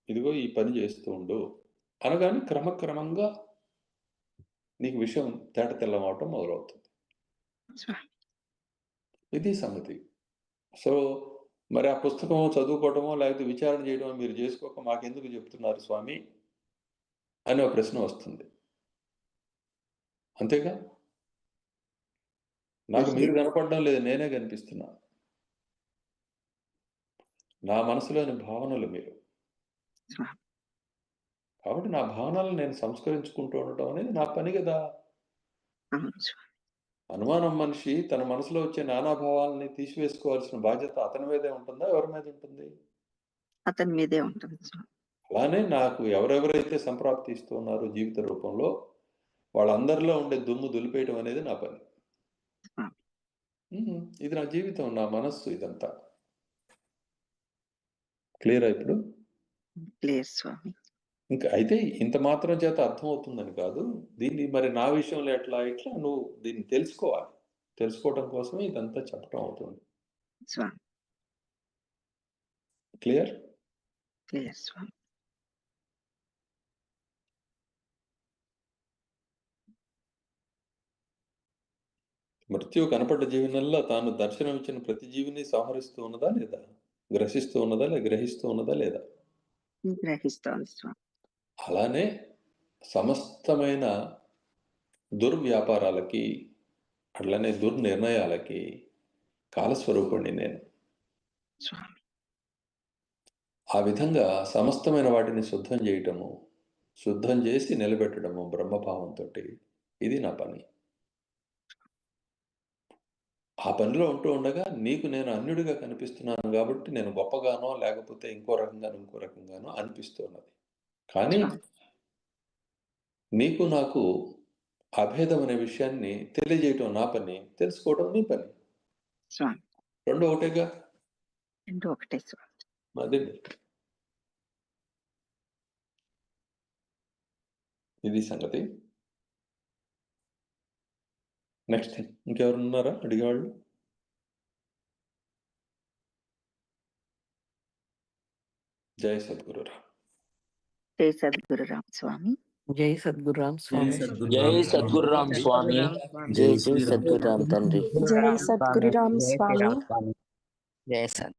ఇదిగో ఈ పని చేస్తూ ఉండు అనగానే క్రమక్రమంగా నీకు విషయం తేట తెల్లమవటం మొదలవుతుంది. స్వామి. ఇది సంగతి. సో మరి ఆ పుస్తకం చదువుకోవటమో లేకపోతే విచారణ చేయడమో మీరు చేసుకోక మాకెందుకు చెప్తున్నారు స్వామి అని ఒక ప్రశ్న వస్తుంది. అంతేగా? నాకు మీరు కనపడడం లేదు, నేనే కనిపిస్తున్నా. నా మనసులోని భావనలు మీరు. స్వామి. కాబట్టి నా భావనలు నేను సంస్కరించుకుంటూ ఉండటం అనేది నా పని కదా. అవును స్వామి. అనుమానం మనిషి తన మనసులో వచ్చే నానా భావాలని తీసివేసుకోవాల్సిన బాధ్యత అతని మీదే ఉంటుందా, ఎవరి మీద ఉంటుంది? అతని మీదే ఉంటుంది స్వామి. అలానే నాకు ఎవరెవరైతే సంప్రాప్తిస్తూ ఉన్నారో జీవిత రూపంలో వాళ్ళందరిలో ఉండే దుమ్ము దులిపేయటం అనేది నా పని. ఇది నా జీవితం, నా మనస్సు, ఇదంతా క్లియరా ఇప్పుడు? క్లియర్ స్వామి. ఇంకా అయితే ఇంత మాత్రం చేత అర్థమవుతుందని కాదు. దీన్ని మరి నా విషయంలో ఎట్లా నువ్వు దీన్ని తెలుసుకోవాలి. తెలుసుకోవటం కోసమే ఇదంతా చెప్పటం అవుతుంది. స్వామి. క్లియర్? క్లియర్ స్వామి. మృత్యు కనపడ్డ జీవనంలో తాను దర్శనం ఇచ్చిన ప్రతి జీవిని సంహరిస్తూ ఉన్నదా లేదా? గ్రహిస్తూ ఉన్నదా లేదా? గ్రహిస్తోంది స్వామి. అలానే సమస్తమైన దుర్వ్యాపారాలకి అట్లనే దుర్నిర్ణయాలకి కాలస్వరూపుణ్ణి నేను. స్వామి. ఆ విధంగా సమస్తమైన వాటిని శుద్ధం చేయటము, శుద్ధం చేసి నిలబెట్టడము బ్రహ్మభావంతో, ఇది నా పని. ఆ పనిలో ఉంటూ ఉండగా నీకు నేను అన్యుడిగా కనిపిస్తున్నాను కాబట్టి నేను గొప్పగానో లేకపోతే ఇంకో రకంగానో అనిపిస్తున్నది. కానీ నీకు నాకు అభేదం అనే విషయాన్ని తెలియజేయటం నా పని, తెలుసుకోవడం నీ పని. స్వామి. రెండు ఒకటేగా? రెండు ఒకటే స్వామి. అదే ఇది సంగతి. నెక్స్ట్ ఇంకెవరు ఉన్నారా అడిగేవాళ్ళు? జై సద్గురురామ్. జై సద్గురురామ్ స్వామి. జై సద్గురురామ్ స్వామి. జై సద్గురురామ్ స్వామి. జై జై సద్గురురామ్ తండ్రి. జై సద్గురురామ్ స్వామి. జై సత్